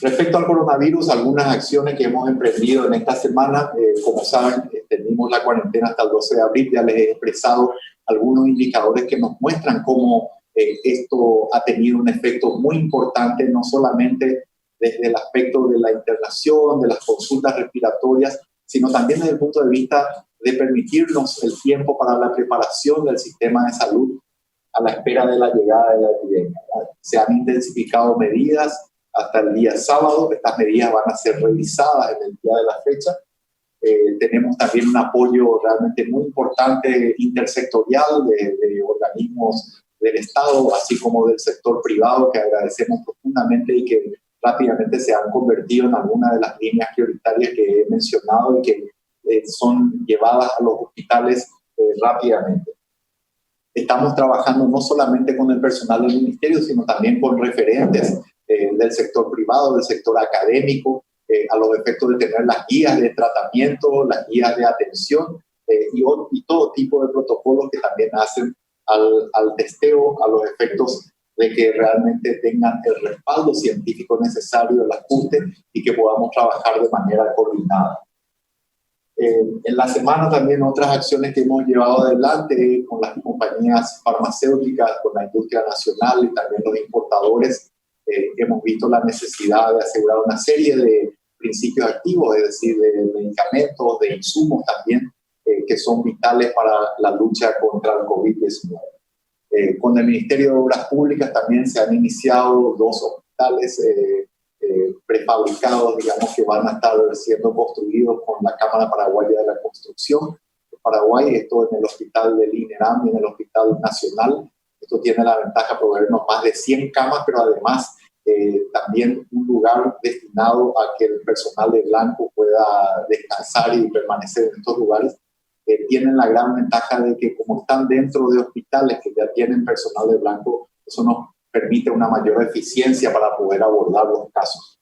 Respecto al coronavirus, algunas acciones que hemos emprendido en esta semana, como saben, extendimos la cuarentena hasta el 12 de abril, ya les he expresado algunos indicadores que nos muestran cómo esto ha tenido un efecto muy importante, no solamente desde el aspecto de la internación, de las consultas respiratorias, sino también desde el punto de vista de permitirnos el tiempo para la preparación del sistema de salud a la espera de la llegada de la epidemia. Se han intensificado medidas hasta el día sábado. Estas medidas van a ser revisadas en el día de la fecha. Tenemos también un apoyo realmente muy importante intersectorial de organismos del Estado, así como del sector privado, que agradecemos profundamente y que rápidamente se han convertido en algunas de las líneas prioritarias que he mencionado y que son llevadas a los hospitales rápidamente. Estamos trabajando no solamente con el personal del ministerio, sino también con referentes del sector privado, del sector académico, a los efectos de tener las guías de tratamiento, las guías de atención y todo tipo de protocolos que también hacen al testeo, a los efectos de que realmente tengan el respaldo científico necesario, el ajuste y que podamos trabajar de manera coordinada. En la semana también otras acciones que hemos llevado adelante con las compañías farmacéuticas, con la industria nacional y también los importadores, hemos visto la necesidad de asegurar una serie de principios activos, es decir, de medicamentos, de insumos también, que son vitales para la lucha contra el COVID-19. Con el Ministerio de Obras Públicas también se han iniciado 2 hospitales prefabricados, digamos, que van a estar siendo construidos con la Cámara Paraguaya de la Construcción de Paraguay, esto en el Hospital del INERAM y en el Hospital Nacional. Esto tiene la ventaja de proveernos más de 100 camas, pero además también un lugar destinado a que el personal de Blanco pueda descansar y permanecer en estos lugares. Tienen la gran ventaja de que como están dentro de hospitales que ya tienen personal de Blanco, eso nos permite una mayor eficiencia para poder abordar los casos.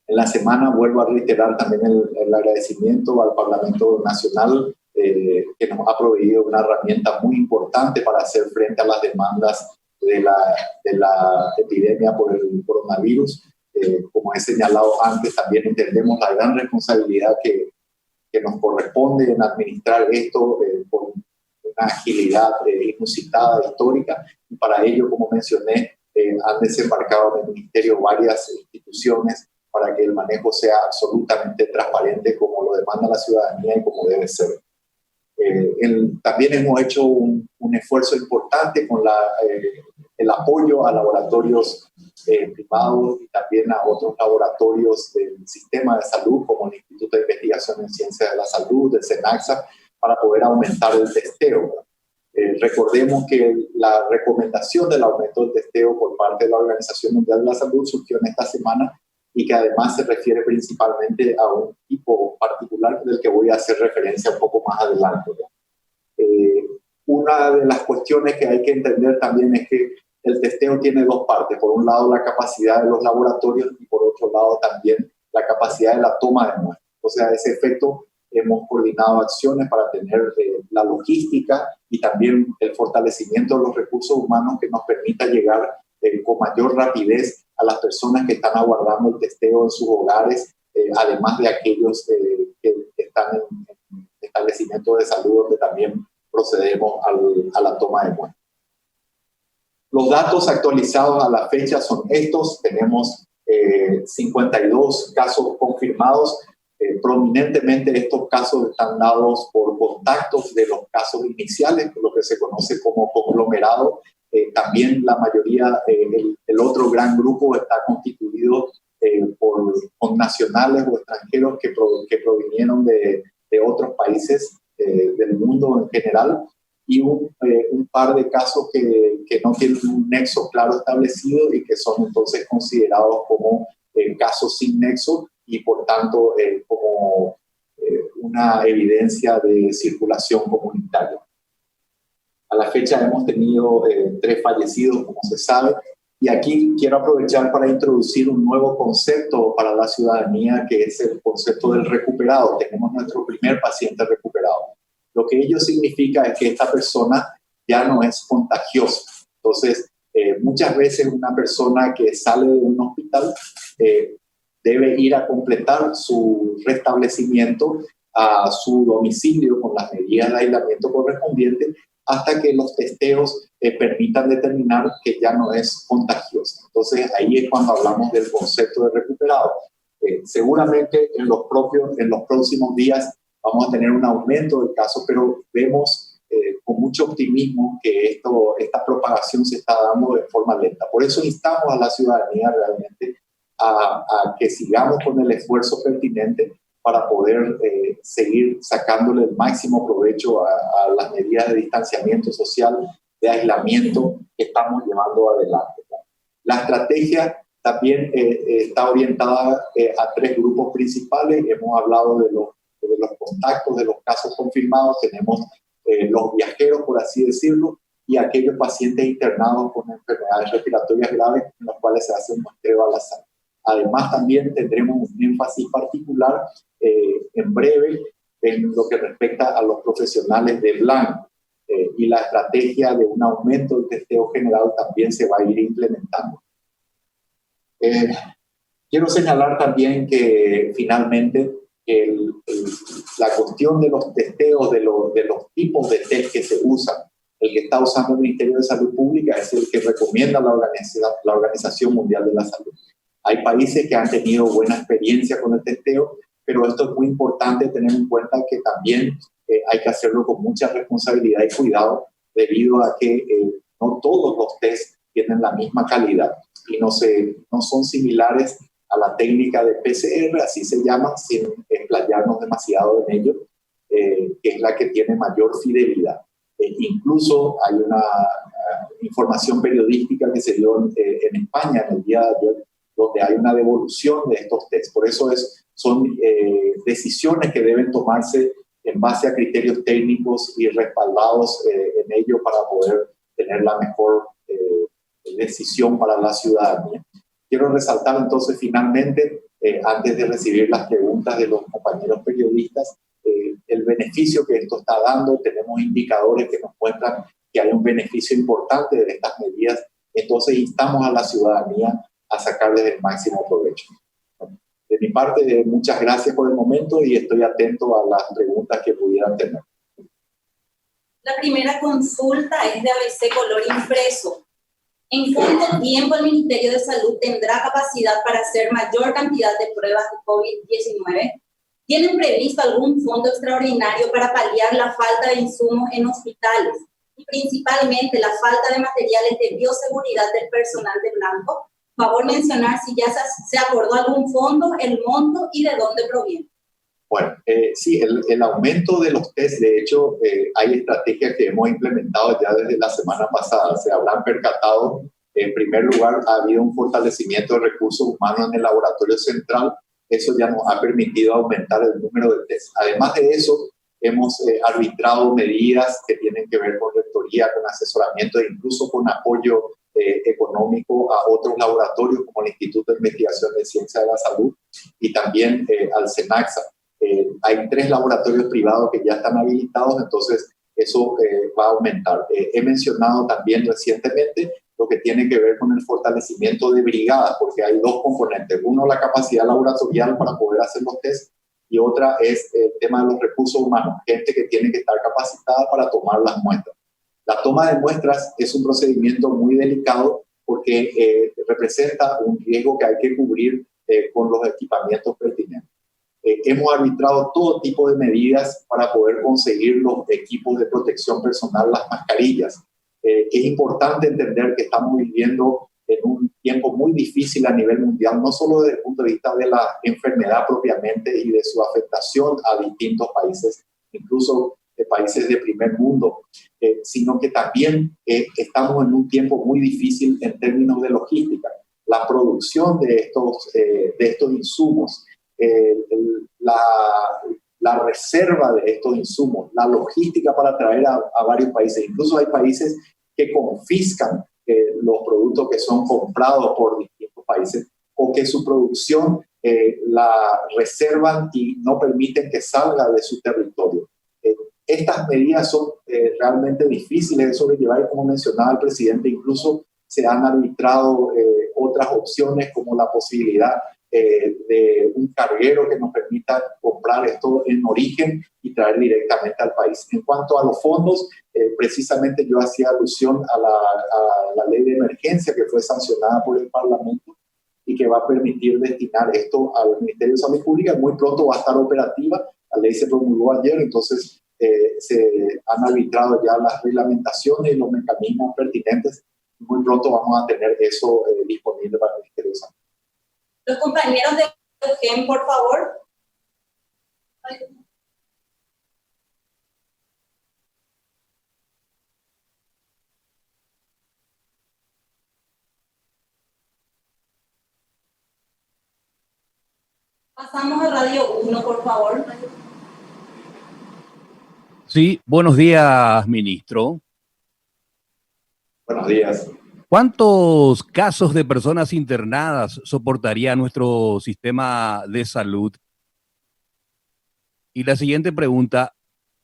En la semana vuelvo a reiterar también el agradecimiento al Parlamento Nacional que nos ha proveído una herramienta muy importante para hacer frente a las demandas de la epidemia por el coronavirus. Como he señalado antes, también entendemos la gran responsabilidad que nos corresponde en administrar esto con una agilidad inusitada, histórica, y para ello, como mencioné, han desembarcado en el Ministerio varias instituciones para que el manejo sea absolutamente transparente como lo demanda la ciudadanía y como debe ser. También hemos hecho un esfuerzo importante con el apoyo a laboratorios privados y también a otros laboratorios del sistema de salud, como el Instituto de Investigación en Ciencias de la Salud, el SENACSA, para poder aumentar el testeo. Recordemos que la recomendación del aumento del testeo por parte de la Organización Mundial de la Salud surgió en esta semana y que además se refiere principalmente a un tipo particular del que voy a hacer referencia un poco más adelante. Una de las cuestiones que hay que entender también es que el testeo tiene 2 partes. Por un lado, la capacidad de los laboratorios y por otro lado también la capacidad de la toma de muestras. O sea, a ese efecto hemos coordinado acciones para tener la logística y también el fortalecimiento de los recursos humanos que nos permita llegar con mayor rapidez a las personas que están aguardando el testeo en sus hogares, además de aquellos que están en establecimientos de salud donde también procedemos a la toma de muestras. Los datos actualizados a la fecha son estos. Tenemos 52 casos confirmados. Prominentemente estos casos están dados por contactos de los casos iniciales, lo que se conoce como conglomerado. También la mayoría, el otro gran grupo está constituido por nacionales o extranjeros que provinieron de otros países del mundo en general, y un par de casos que no tienen un nexo claro establecido y que son entonces considerados como casos sin nexo y por tanto como una evidencia de circulación comunitaria. A la fecha hemos tenido 3 fallecidos, como se sabe, y aquí quiero aprovechar para introducir un nuevo concepto para la ciudadanía, que es el concepto del recuperado. Tenemos nuestro primer paciente recuperado. Lo que ello significa es que esta persona ya no es contagiosa. Entonces, Muchas veces una persona que sale de un hospital debe ir a completar su restablecimiento a su domicilio con las medidas de aislamiento correspondientes hasta que los testeos permitan determinar que ya no es contagioso. Entonces ahí es cuando hablamos del concepto de recuperado. Seguramente en los próximos días vamos a tener un aumento de casos, pero vemos con mucho optimismo que esta propagación se está dando de forma lenta. Por eso instamos a la ciudadanía realmente a que sigamos con el esfuerzo pertinente para poder seguir sacándole el máximo provecho a las medidas de distanciamiento social, de aislamiento que estamos llevando adelante. La estrategia también está orientada a 3 grupos principales. Hemos hablado de los contactos, de los casos confirmados. Tenemos los viajeros, por así decirlo, y aquellos pacientes internados con enfermedades respiratorias graves en los cuales se hace un muestreo al azar. Además, también tendremos un énfasis particular en breve en lo que respecta a los profesionales de blanco y la estrategia de un aumento del testeo general también se va a ir implementando. Quiero señalar también que finalmente la cuestión de los testeos, de los tipos de test que se usan, el que está usando el Ministerio de Salud Pública es el que recomienda la Organización Mundial de la Salud. Hay países que han tenido buena experiencia con el testeo, pero esto es muy importante tener en cuenta que también hay que hacerlo con mucha responsabilidad y cuidado debido a que no todos los test tienen la misma calidad y no son similares a la técnica de PCR, así se llama, sin explayarnos demasiado en ello, que es la que tiene mayor fidelidad. Incluso hay una información periodística que se dio en España en el día de ayer, donde hay una devolución de estos tests. Por eso son decisiones que deben tomarse en base a criterios técnicos y respaldados en ello para poder tener la mejor decisión para la ciudadanía. Quiero resaltar entonces finalmente, antes de recibir las preguntas de los compañeros periodistas, el beneficio que esto está dando. Tenemos indicadores que nos muestran que hay un beneficio importante de estas medidas. Entonces instamos a la ciudadanía a sacarles el máximo provecho. De mi parte, muchas gracias por el momento y estoy atento a las preguntas que pudieran tener. La primera consulta es de ABC Color Impreso. ¿En cuánto tiempo el Ministerio de Salud tendrá capacidad para hacer mayor cantidad de pruebas de COVID-19? ¿Tienen previsto algún fondo extraordinario para paliar la falta de insumos en hospitales y principalmente la falta de materiales de bioseguridad del personal de blanco? Por favor, mencionar si ya se acordó algún fondo, el monto y de dónde proviene. Bueno, sí, el aumento de los test, de hecho, hay estrategias que hemos implementado ya desde la semana pasada. Se habrán percatado, en primer lugar, ha habido un fortalecimiento de recursos humanos en el laboratorio central. Eso ya nos ha permitido aumentar el número de test. Además de eso, hemos arbitrado medidas que tienen que ver con rectoría, con asesoramiento e incluso con apoyo económico a otros laboratorios como el Instituto de Investigación de Ciencia de la Salud y también al SENACSA. Hay 3 laboratorios privados que ya están habilitados, entonces eso va a aumentar. He mencionado también recientemente lo que tiene que ver con el fortalecimiento de brigadas, porque hay 2 componentes. Uno, la capacidad laboratorial para poder hacer los test, y otra es el tema de los recursos humanos, gente que tiene que estar capacitada para tomar las muestras. La toma de muestras es un procedimiento muy delicado porque representa un riesgo que hay que cubrir con los equipamientos pertinentes. Hemos arbitrado todo tipo de medidas para poder conseguir los equipos de protección personal, las mascarillas. Es importante entender que estamos viviendo en un tiempo muy difícil a nivel mundial, no solo desde el punto de vista de la enfermedad propiamente y de su afectación a distintos países, incluso de países de primer mundo, sino que también estamos en un tiempo muy difícil en términos de logística. La producción de estos insumos, la reserva de estos insumos, la logística para traer a varios países. Incluso hay países que confiscan los productos que son comprados por distintos países o que su producción la reservan y no permiten que salga de su territorio. Estas medidas son realmente difíciles de sobrellevar y, como mencionaba el presidente, incluso se han arbitrado otras opciones como la posibilidad de un carguero que nos permita comprar esto en origen y traer directamente al país. En cuanto a los fondos, precisamente yo hacía alusión a la ley de emergencia que fue sancionada por el Parlamento y que va a permitir destinar esto al Ministerio de Salud Pública. Muy pronto va a estar operativa. La ley se promulgó ayer, entonces se han arbitrado ya las reglamentaciones y los mecanismos pertinentes. Muy pronto vamos a tener eso disponible para el Ministerio de Salud. Los compañeros de Eugen, por favor. Pasamos a Radio 1, por favor. Sí, buenos días, ministro. Buenos días. ¿Cuántos casos de personas internadas soportaría nuestro sistema de salud? Y la siguiente pregunta,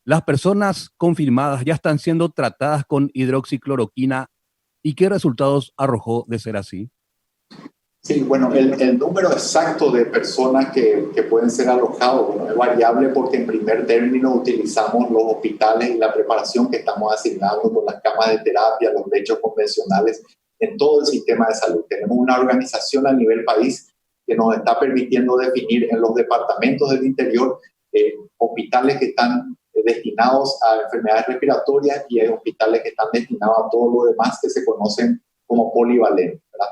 ¿las personas confirmadas ya están siendo tratadas con hidroxicloroquina y qué resultados arrojó de ser así? Sí, bueno, el número exacto de personas que pueden ser alojados, bueno, es variable porque en primer término utilizamos los hospitales y la preparación que estamos asignando con las camas de terapia, los lechos convencionales en todo el sistema de salud. Tenemos una organización a nivel país que nos está permitiendo definir en los departamentos del interior hospitales que están destinados a enfermedades respiratorias y hay hospitales que están destinados a todo lo demás que se conocen como polivalentes, ¿verdad?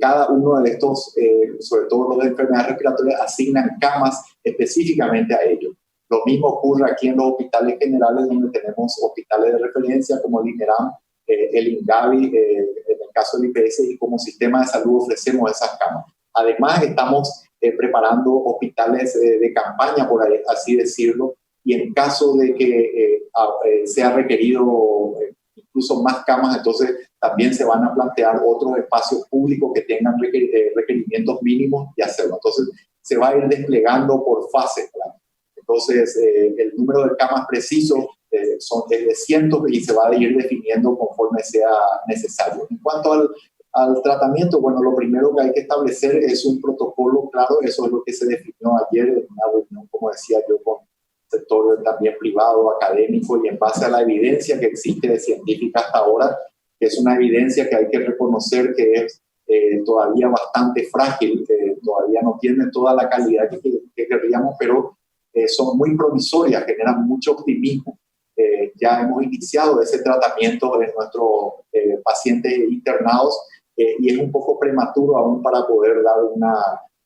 Cada uno de estos, sobre todo los de enfermedades respiratorias, asignan camas específicamente a ellos. Lo mismo ocurre aquí en los hospitales generales, donde tenemos hospitales de referencia como el INERAM, el INGAVI, en el caso del IPS, y como sistema de salud ofrecemos esas camas. Además, estamos preparando hospitales de campaña, por ahí, así decirlo, y en caso de que sea requerido incluso más camas, entonces también se van a plantear otros espacios públicos que tengan requerimientos mínimos y hacerlo. Entonces se va a ir desplegando por fases, ¿verdad? Entonces el número de camas preciso son de cientos y se va a ir definiendo conforme sea necesario. En cuanto al tratamiento, bueno, lo primero que hay que establecer es un protocolo claro. Eso es lo que se definió ayer en una reunión, como decía yo, con sector también privado, académico, y en base a la evidencia que existe de científica hasta ahora, que es una evidencia que hay que reconocer que es todavía bastante frágil, todavía no tiene toda la calidad que querríamos, pero son muy promisorias, generan mucho optimismo. Ya hemos iniciado ese tratamiento en nuestros pacientes internados y es un poco prematuro aún para poder dar una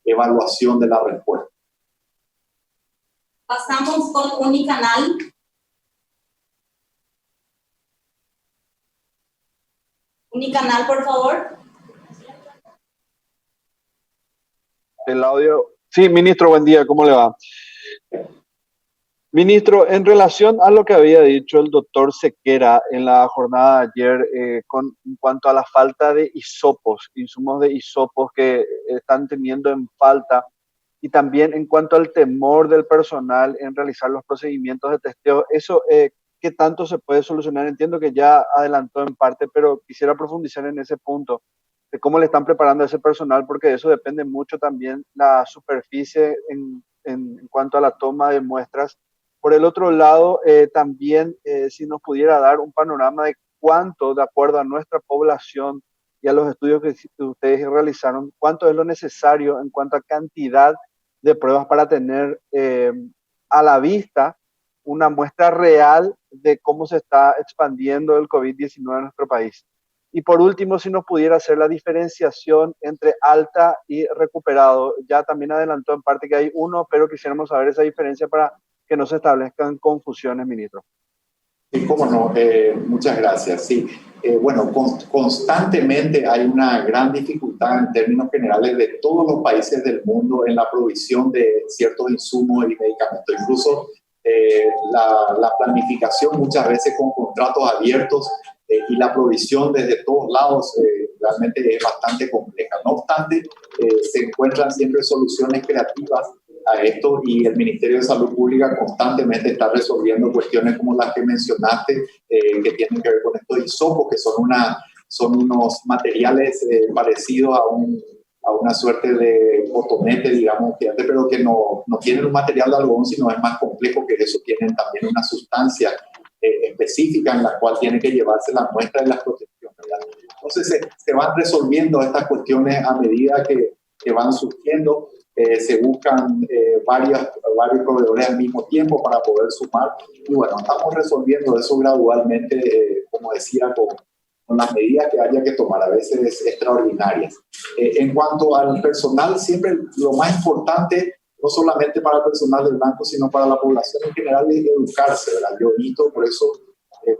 evaluación de la respuesta. Pasamos con Unicanal. Unicanal, por favor. El audio. Sí, ministro, buen día, ¿cómo le va? Ministro, en relación a lo que había dicho el doctor Sequera en la jornada de ayer en cuanto a la falta de hisopos, insumos de hisopos que están teniendo en falta, y también en cuanto al temor del personal en realizar los procedimientos de testeo, eso, ¿qué tanto se puede solucionar? Entiendo que ya adelantó en parte, pero quisiera profundizar en ese punto, de cómo le están preparando a ese personal, porque de eso depende mucho también la superficie en cuanto a la toma de muestras. Por el otro lado, también si nos pudiera dar un panorama de cuánto, de acuerdo a nuestra población y a los estudios que ustedes realizaron, cuánto es lo necesario en cuanto a cantidad de pruebas para tener a la vista una muestra real de cómo se está expandiendo el COVID-19 en nuestro país. Y por último, si nos pudiera hacer la diferenciación entre alta y recuperado. Ya también adelantó en parte que hay uno, pero quisiéramos saber esa diferencia para que no se establezcan confusiones, ministro. Sí, cómo no, muchas gracias. Sí, bueno, constantemente hay una gran dificultad en términos generales de todos los países del mundo en la provisión de ciertos insumos y medicamentos. Incluso la planificación muchas veces con contratos abiertos y la provisión desde todos lados realmente es bastante compleja. No obstante, se encuentran siempre soluciones creativas a esto y el Ministerio de Salud Pública constantemente está resolviendo cuestiones como las que mencionaste, que tienen que ver con estos hisopos, que son son unos materiales parecidos a una suerte de cotonete, digamos, pero que no tienen un material de algodón, sino es más complejo que eso. Tienen también una sustancia específica en la cual tiene que llevarse la muestra de las protecciones, ¿verdad? Entonces se van resolviendo estas cuestiones a medida que van surgiendo. Se buscan varios proveedores al mismo tiempo para poder sumar. Y bueno, estamos resolviendo eso gradualmente, como decía, con las medidas que haya que tomar, a veces extraordinarias. En cuanto al personal, siempre lo más importante, no solamente para el personal del banco, sino para la población en general, es educarse, ¿verdad? Yo invito por eso,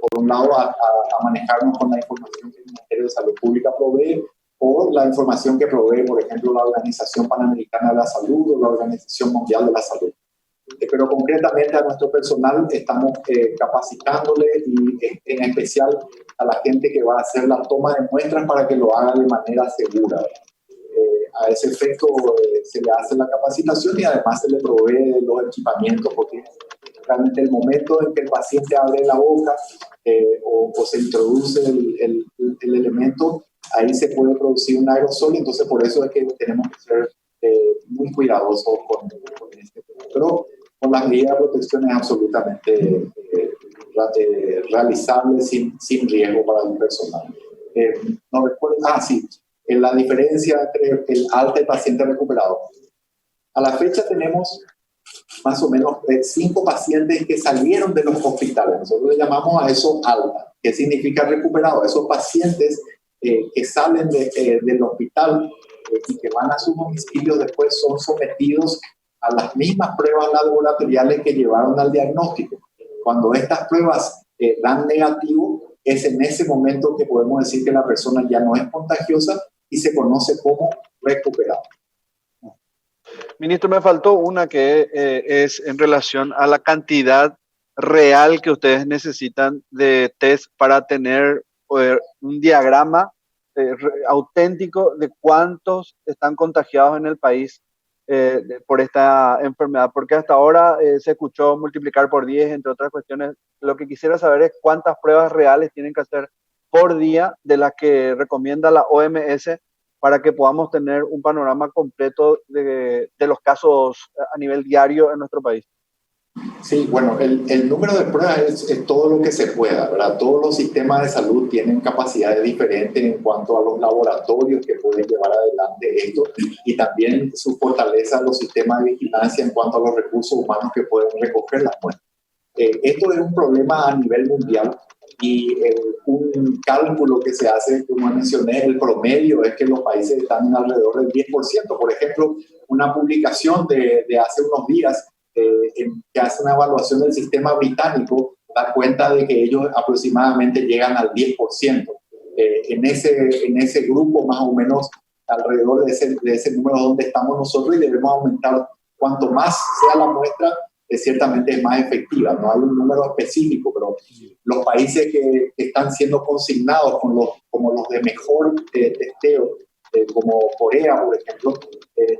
por un lado, a manejarnos con la información que el Ministerio de Salud Pública provee, o la información que provee, por ejemplo, la Organización Panamericana de la Salud o la Organización Mundial de la Salud. Pero concretamente a nuestro personal estamos capacitándole, y en especial a la gente que va a hacer la toma de muestras para que lo haga de manera segura. A ese efecto se le hace la capacitación y además se le provee los equipamientos, porque realmente el momento en que el paciente abre la boca o se introduce el elemento, ahí se puede producir un aerosol. Entonces por eso es que tenemos que ser muy cuidadosos con este tema. Pero con las medidas de protección es absolutamente realizable sin riesgo para el personal. No recuerdo, sí, la diferencia entre el alta y el paciente recuperado. A la fecha tenemos más o menos 5 pacientes que salieron de los hospitales. Nosotros le llamamos a eso alta. ¿Qué significa recuperado? Esos pacientes que salen del hospital y que van a sus domicilios después son sometidos a las mismas pruebas laboratoriales que llevaron al diagnóstico. Cuando estas pruebas dan negativo, es en ese momento que podemos decir que la persona ya no es contagiosa y se conoce como recuperado. Ministro, me faltó una que es en relación a la cantidad real que ustedes necesitan de test para tener un diagrama auténtico de cuántos están contagiados en el país por esta enfermedad, porque hasta ahora se escuchó multiplicar por 10, entre otras cuestiones. Lo que quisiera saber es cuántas pruebas reales tienen que hacer por día de las que recomienda la OMS para que podamos tener un panorama completo de los casos a nivel diario en nuestro país. Sí, bueno, el número de pruebas es todo lo que se pueda, ¿verdad? Todos los sistemas de salud tienen capacidades diferentes en cuanto a los laboratorios que pueden llevar adelante esto, y también su fortaleza los sistemas de vigilancia en cuanto a los recursos humanos que pueden recoger las muestras. Esto es un problema a nivel mundial, y un cálculo que se hace, como mencioné, el promedio es que los países están alrededor del 10%. Por ejemplo, una publicación de hace unos días que hace una evaluación del sistema británico da cuenta de que ellos aproximadamente llegan al 10%. En ese grupo, más o menos, alrededor de ese número donde estamos nosotros, y debemos aumentar. Cuanto más sea la muestra, ciertamente es más efectiva. No hay un número específico, pero los países que están siendo consignados como los de mejor testeo, como Corea, por ejemplo,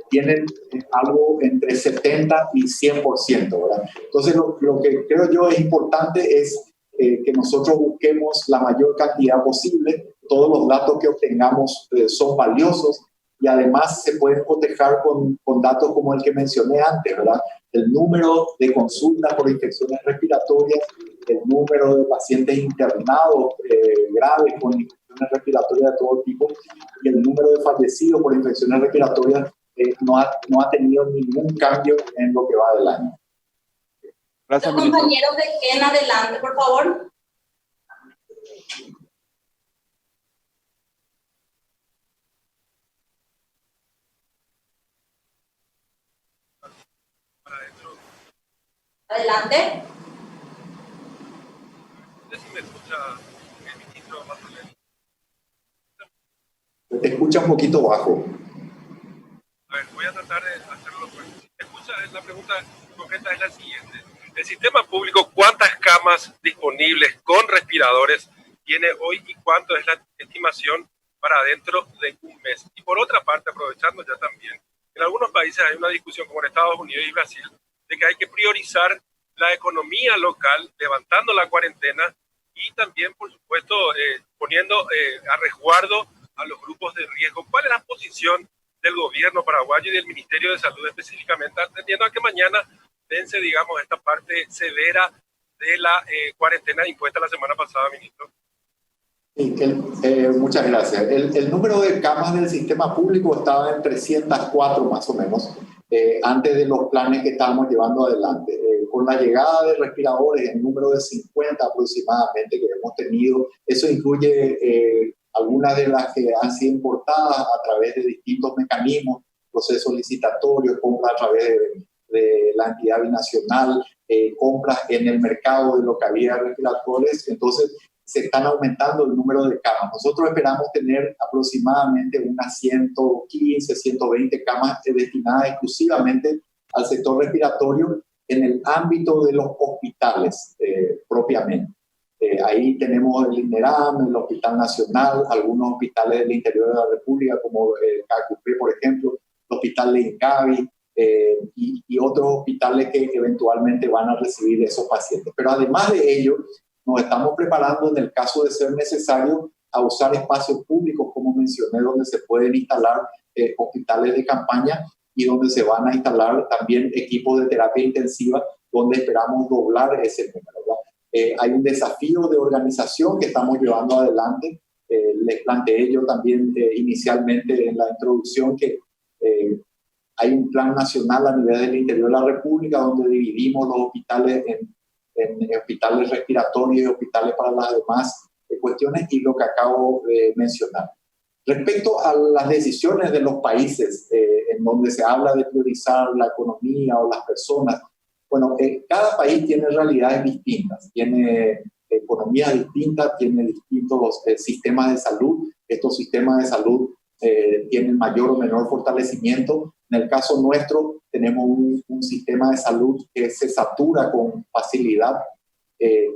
tienen algo entre 70 y 100%, ¿verdad? Entonces, lo que creo yo es importante es que nosotros busquemos la mayor cantidad posible. Todos los datos que obtengamos son valiosos, y además se pueden cotejar con datos como el que mencioné antes, ¿verdad? El número de consultas por infecciones respiratorias, el número de pacientes internados graves con infecciones respiratorias de todo tipo, y el número de fallecidos por infecciones respiratorias no ha tenido ningún cambio en lo que va del año. Gracias, los compañeros de GEN, adelante, por favor. Adelante. Te escucha un poquito bajo. A ver, voy a tratar de hacerlo. Escucha, la pregunta concreta es la siguiente. El sistema público, ¿cuántas camas disponibles con respiradores tiene hoy y cuánto es la estimación para dentro de un mes? Y por otra parte, aprovechando ya también, en algunos países hay una discusión, como en Estados Unidos y Brasil, de que hay que priorizar la economía local, levantando la cuarentena y también, por supuesto, poniendo a resguardo a los grupos de riesgo. ¿Cuál es la posición del gobierno paraguayo y del Ministerio de Salud específicamente, atendiendo a que mañana vence, digamos, esta parte severa de la cuarentena impuesta la semana pasada, ministro? Sí, muchas gracias. El número de camas del sistema público estaba en 304 más o menos, antes de los planes que estábamos llevando adelante. Con la llegada de respiradores, el número de 50 aproximadamente que hemos tenido, eso incluye algunas de las que han sido importadas a través de distintos mecanismos, procesos licitatorios, compras a través de la entidad binacional, compras en el mercado de lo que había respiradores. Entonces, se están aumentando el número de camas. Nosotros esperamos tener aproximadamente unas 115, 120 camas destinadas exclusivamente al sector respiratorio en el ámbito de los hospitales propiamente. Ahí tenemos el INERAM, el Hospital Nacional, algunos hospitales del interior de la República, como el CACUP, por ejemplo, el Hospital de Incavi, y otros hospitales que eventualmente van a recibir esos pacientes. Pero además de ello, nos estamos preparando en el caso de ser necesario a usar espacios públicos, como mencioné, donde se pueden instalar hospitales de campaña y donde se van a instalar también equipos de terapia intensiva, donde esperamos doblar ese número, ¿verdad? Hay un desafío de organización que estamos llevando adelante. Les planteé yo también inicialmente en la introducción que hay un plan nacional a nivel del interior de la República donde dividimos los hospitales en hospitales respiratorios y hospitales para las demás cuestiones, y lo que acabo de mencionar. Respecto a las decisiones de los países en donde se habla de priorizar la economía o las personas, bueno, cada país tiene realidades distintas, tiene economías distintas, tiene distintos sistemas de salud. Estos sistemas de salud tienen mayor o menor fortalecimiento. En el caso nuestro, tenemos un sistema de salud que se satura con facilidad.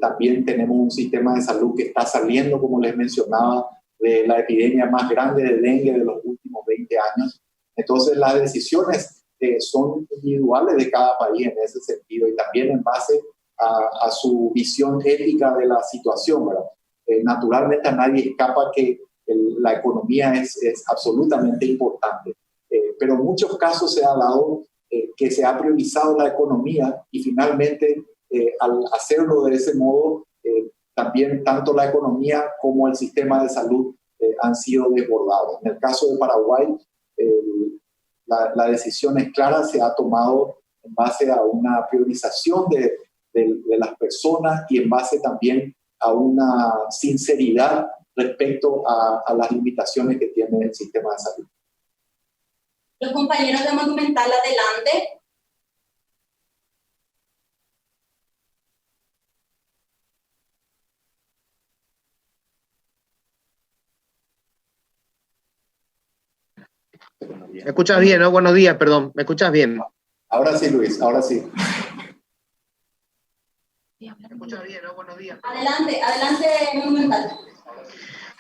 También tenemos un sistema de salud que está saliendo, como les mencionaba, de la epidemia más grande de dengue de los últimos 20 años. Entonces, las decisiones son individuales de cada país en ese sentido, y también en base a su visión ética de la situación, ¿verdad? Naturalmente a nadie escapa que la economía es absolutamente importante, pero en muchos casos se ha dado que se ha priorizado la economía, y finalmente al hacerlo de ese modo, también tanto la economía como el sistema de salud han sido desbordados. En el caso de Paraguay, la decisión es clara, se ha tomado en base a una priorización de las personas y en base también a una sinceridad respecto a las limitaciones que tiene el sistema de salud. Los compañeros de Monumental, adelante. ¿Me escuchas bien, no? Buenos días, perdón. ¿Me escuchas bien? Ahora sí, Luis, ahora sí. ¿Me escuchas bien, no? Buenos días. Adelante, Monumental.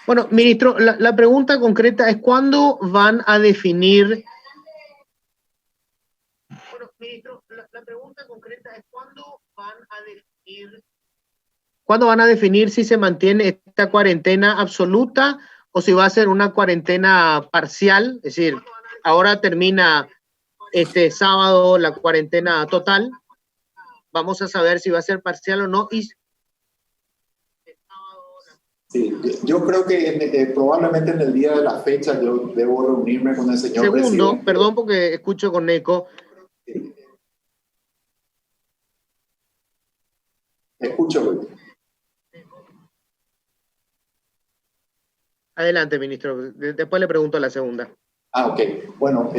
Bueno, ministro, la pregunta concreta es ¿cuándo van a definir? Bueno, ministro, la pregunta concreta es ¿cuándo van a definir si se mantiene esta cuarentena absoluta o si va a ser una cuarentena parcial? Es decir, ahora termina este sábado la cuarentena total. Vamos a saber si va a ser parcial o no. Sí, yo creo que probablemente en el día de la fecha yo debo reunirme con el señor presidente. Segundo, perdón porque escucho con eco. Sí. Escucho. Adelante, ministro. Después le pregunto la segunda. Ok. Bueno,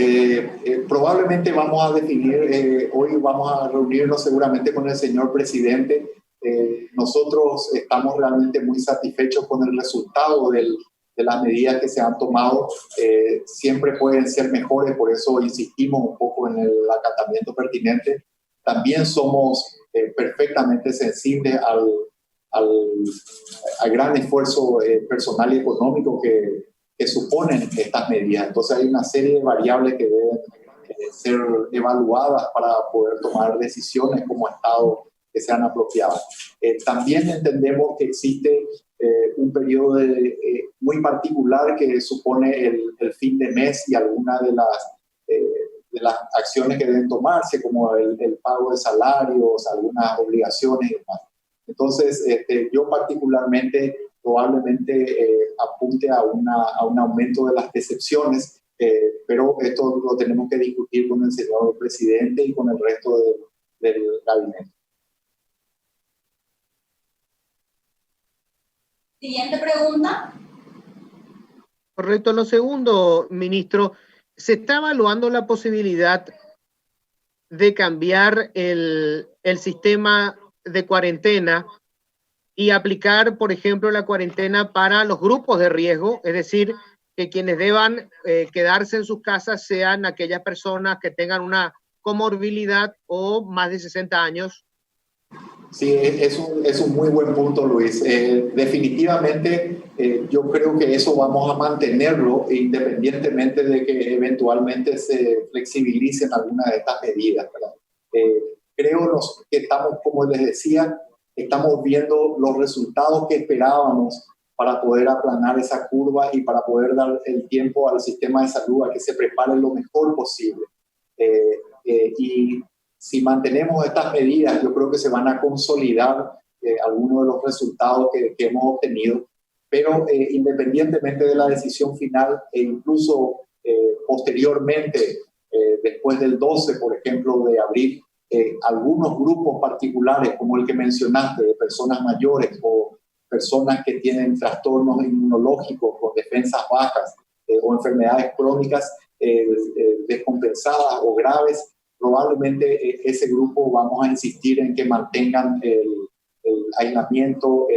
probablemente vamos a definir, hoy vamos a reunirnos seguramente con el señor presidente. Nosotros estamos realmente muy satisfechos con el resultado de las medidas que se han tomado. Siempre pueden ser mejores, por eso insistimos un poco en el acatamiento pertinente. También somos perfectamente sensibles al gran esfuerzo personal y económico que suponen estas medidas. Entonces hay una serie de variables que deben ser evaluadas para poder tomar decisiones como Estado sean apropiadas. También entendemos que existe un periodo muy particular que supone el fin de mes y algunas de las acciones que deben tomarse, como el pago de salarios, algunas obligaciones y demás. Entonces, yo particularmente probablemente apunte a un aumento de las decepciones, pero esto lo tenemos que discutir con el señor presidente y con el resto del gabinete. Siguiente pregunta. Correcto. Lo segundo, ministro, ¿se está evaluando la posibilidad de cambiar el sistema de cuarentena y aplicar, por ejemplo, la cuarentena para los grupos de riesgo? Es decir, que quienes deban quedarse en sus casas sean aquellas personas que tengan una comorbilidad o más de 60 años. Sí, es un muy buen punto, Luis. Definitivamente, yo creo que eso vamos a mantenerlo independientemente de que eventualmente se flexibilicen algunas de estas medidas, ¿verdad? Creo que estamos, como les decía, estamos viendo los resultados que esperábamos para poder aplanar esa curva y para poder dar el tiempo al sistema de salud a que se prepare lo mejor posible. Y si mantenemos estas medidas, yo creo que se van a consolidar algunos de los resultados que hemos obtenido, pero independientemente de la decisión final e incluso posteriormente, después del 12, por ejemplo, de abril, algunos grupos particulares, como el que mencionaste, de personas mayores o personas que tienen trastornos inmunológicos con defensas bajas o enfermedades crónicas descompensadas o graves, probablemente ese grupo vamos a insistir en que mantengan el aislamiento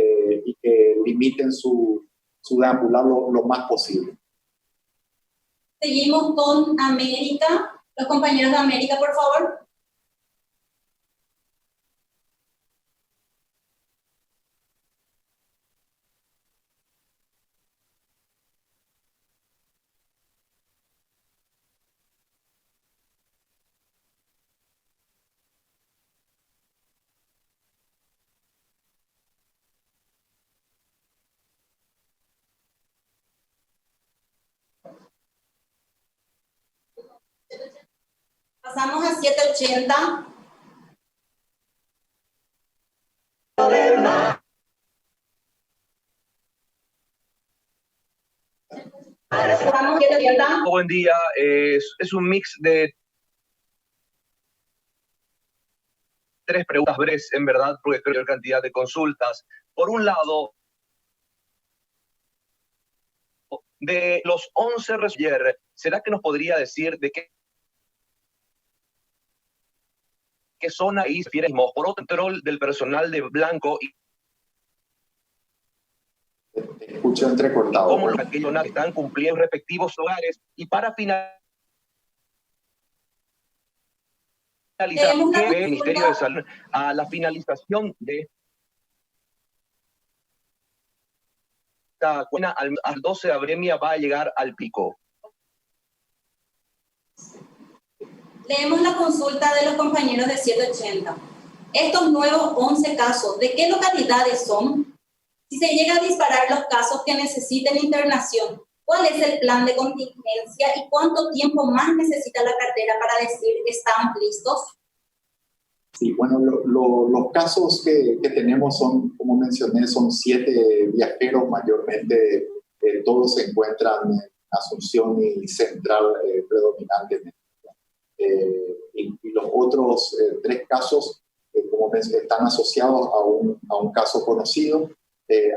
y que limiten su deambular lo más posible. Seguimos con América. Los compañeros de América, por favor. Pasamos a 780. Pasamos a 780. Buen día, es un mix de tres preguntas breves, en verdad, porque creo que hay cantidad de consultas. Por un lado, de los 11 ayer, ¿será que nos podría decir de qué zona y refirimos? Por otro, control del personal de Blanco y Te escucho entrecortado. cómo los aquellos que están cumpliendo respectivos hogares. Y para finalizar, ¿qué ve el Ministerio de Salud a la finalización de esta cuena al 12 de abril va a llegar al pico? Leemos la consulta de los compañeros de 780. Estos nuevos 11 casos, ¿de qué localidades son? Si se llega a disparar los casos que necesiten internación, ¿cuál es el plan de contingencia y cuánto tiempo más necesita la cartera para decir estamos listos? Sí, bueno, los casos que tenemos son, como mencioné, son 7 viajeros, mayormente todos se encuentran en Asunción y Central predominantemente. Y los otros 3 casos, como están asociados a un caso conocido.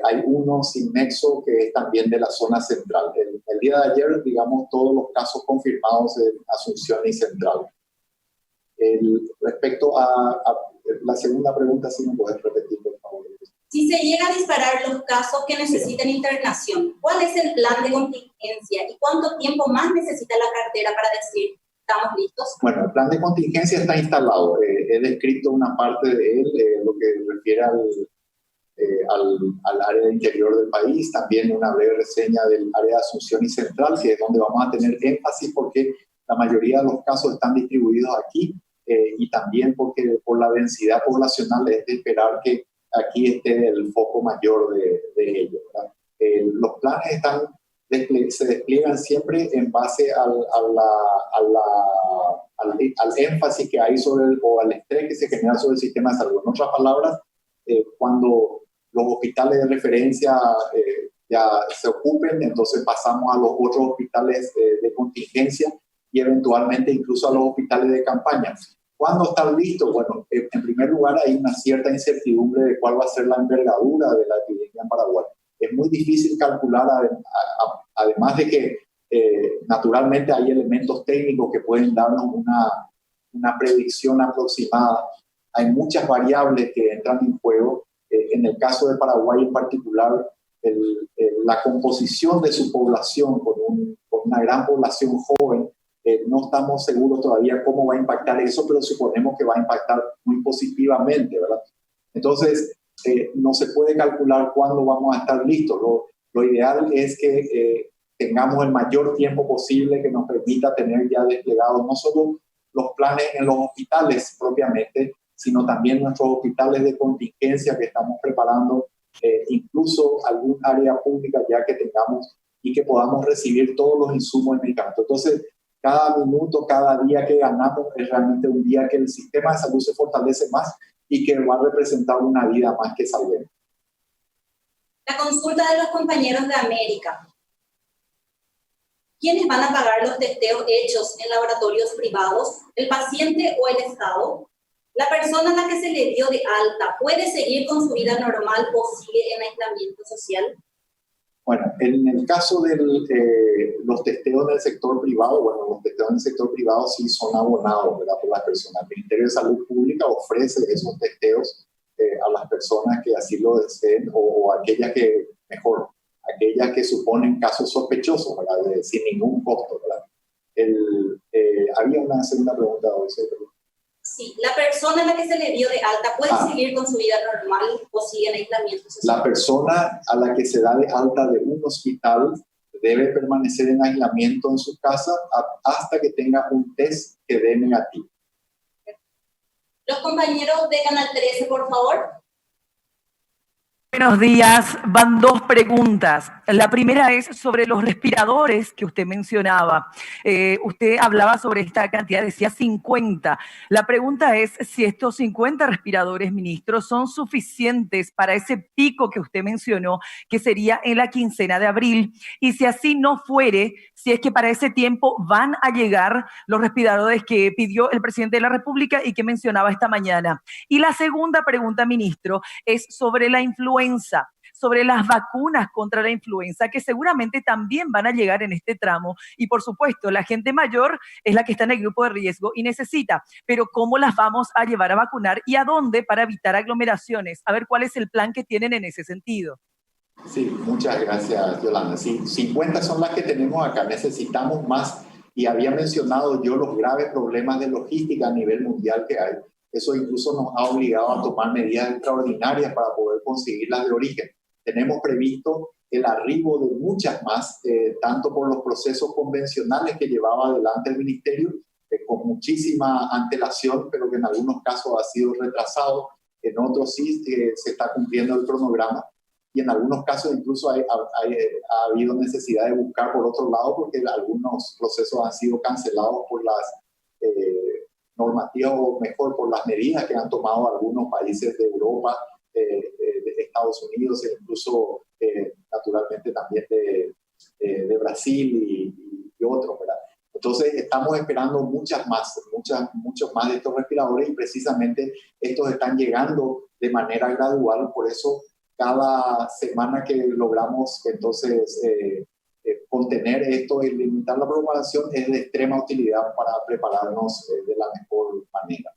Hay uno sin nexo que es también de la zona central. El día de ayer, digamos, todos los casos confirmados en Asunción y Central. Respecto a la segunda pregunta, si me puedes repetir, por favor. Si se llega a disparar los casos que necesiten internación, ¿cuál es el plan de contingencia y cuánto tiempo más necesita la cartera para decir estamos listos? Bueno, el plan de contingencia está instalado. He descrito una parte de él, lo que refiere al área del interior del país, también una breve reseña del área de Asunción y Central, que es donde vamos a tener énfasis porque la mayoría de los casos están distribuidos aquí. y también porque por la densidad poblacional es de esperar que aquí esté el foco mayor de ello, ¿verdad? Los planes se despliegan siempre en base al énfasis que hay o al estrés que se genera sobre el sistema de salud. En otras palabras, cuando los hospitales de referencia ya se ocupen, entonces pasamos a los otros hospitales de contingencia y eventualmente incluso a los hospitales de campaña. ¿Cuándo están listos? Bueno, en primer lugar hay una cierta incertidumbre de cuál va a ser la envergadura de la epidemia en Paraguay. Es muy difícil calcular, además de que naturalmente hay elementos técnicos que pueden darnos una predicción aproximada. Hay muchas variables que entran en juego. En el caso de Paraguay en particular, la composición de su población con una gran población joven, no estamos seguros todavía cómo va a impactar eso, pero suponemos que va a impactar muy positivamente, ¿verdad? Entonces, no se puede calcular cuándo vamos a estar listos. Lo ideal es que tengamos el mayor tiempo posible que nos permita tener ya desplegados no solo los planes en los hospitales propiamente, sino también nuestros hospitales de contingencia que estamos preparando, incluso algún área pública ya que tengamos y que podamos recibir todos los insumos y medicamentos. Entonces, cada minuto, cada día que ganamos es realmente un día que el sistema de salud se fortalece más y que va a representar una vida más que salvemos. La consulta de los compañeros de América. ¿Quiénes van a pagar los testeos hechos en laboratorios privados? ¿El paciente o el Estado? ¿La persona a la que se le dio de alta puede seguir con su vida normal o sigue en aislamiento social? Bueno, en el caso de los testeos del sector privado, bueno, los testeos en el sector privado sí son abonados, ¿verdad?, por las personas. El Ministerio de Salud Pública ofrece esos testeos a las personas que así lo deseen o aquellas que suponen casos sospechosos, ¿verdad?, sin ningún costo, ¿verdad? Había una segunda pregunta, Sí, la persona a la que se le dio de alta puede seguir con su vida normal o sigue en aislamiento social. La persona a la que se da de alta de un hospital debe permanecer en aislamiento en su casa hasta que tenga un test que dé negativo. Los compañeros de Canal 13, por favor. Buenos días, van dos preguntas. La primera es sobre los respiradores que usted mencionaba. Usted hablaba sobre esta cantidad, decía 50. La pregunta es si estos 50 respiradores, ministro, son suficientes para ese pico que usted mencionó, que sería en la quincena de abril. Y si así no fuere, si es que para ese tiempo van a llegar los respiradores que pidió el presidente de la República y que mencionaba esta mañana. Y la segunda pregunta, ministro, es sobre la influenza, sobre las vacunas contra la influenza, que seguramente también van a llegar en este tramo. Y por supuesto, la gente mayor es la que está en el grupo de riesgo y necesita. Pero ¿cómo las vamos a llevar a vacunar y a dónde para evitar aglomeraciones? A ver cuál es el plan que tienen en ese sentido. Sí, muchas gracias, Yolanda. Sí, 50 son las que tenemos acá. Necesitamos más. Y había mencionado yo los graves problemas de logística a nivel mundial que hay. Eso incluso nos ha obligado a tomar medidas extraordinarias para poder conseguirlas de origen. Tenemos previsto el arribo de muchas más, tanto por los procesos convencionales que llevaba adelante el Ministerio, con muchísima antelación, pero que en algunos casos ha sido retrasado, en otros sí se está cumpliendo el cronograma, y en algunos casos incluso ha habido necesidad de buscar por otro lado, porque algunos procesos han sido cancelados por las normativas, o mejor, por las medidas que han tomado algunos países de Europa, de Estados Unidos e incluso naturalmente también de Brasil y otros, ¿verdad? Entonces estamos esperando muchos más de estos respiradores, y precisamente estos están llegando de manera gradual. Por eso cada semana que logramos entonces contener esto y limitar la propagación es de extrema utilidad para prepararnos de la mejor manera.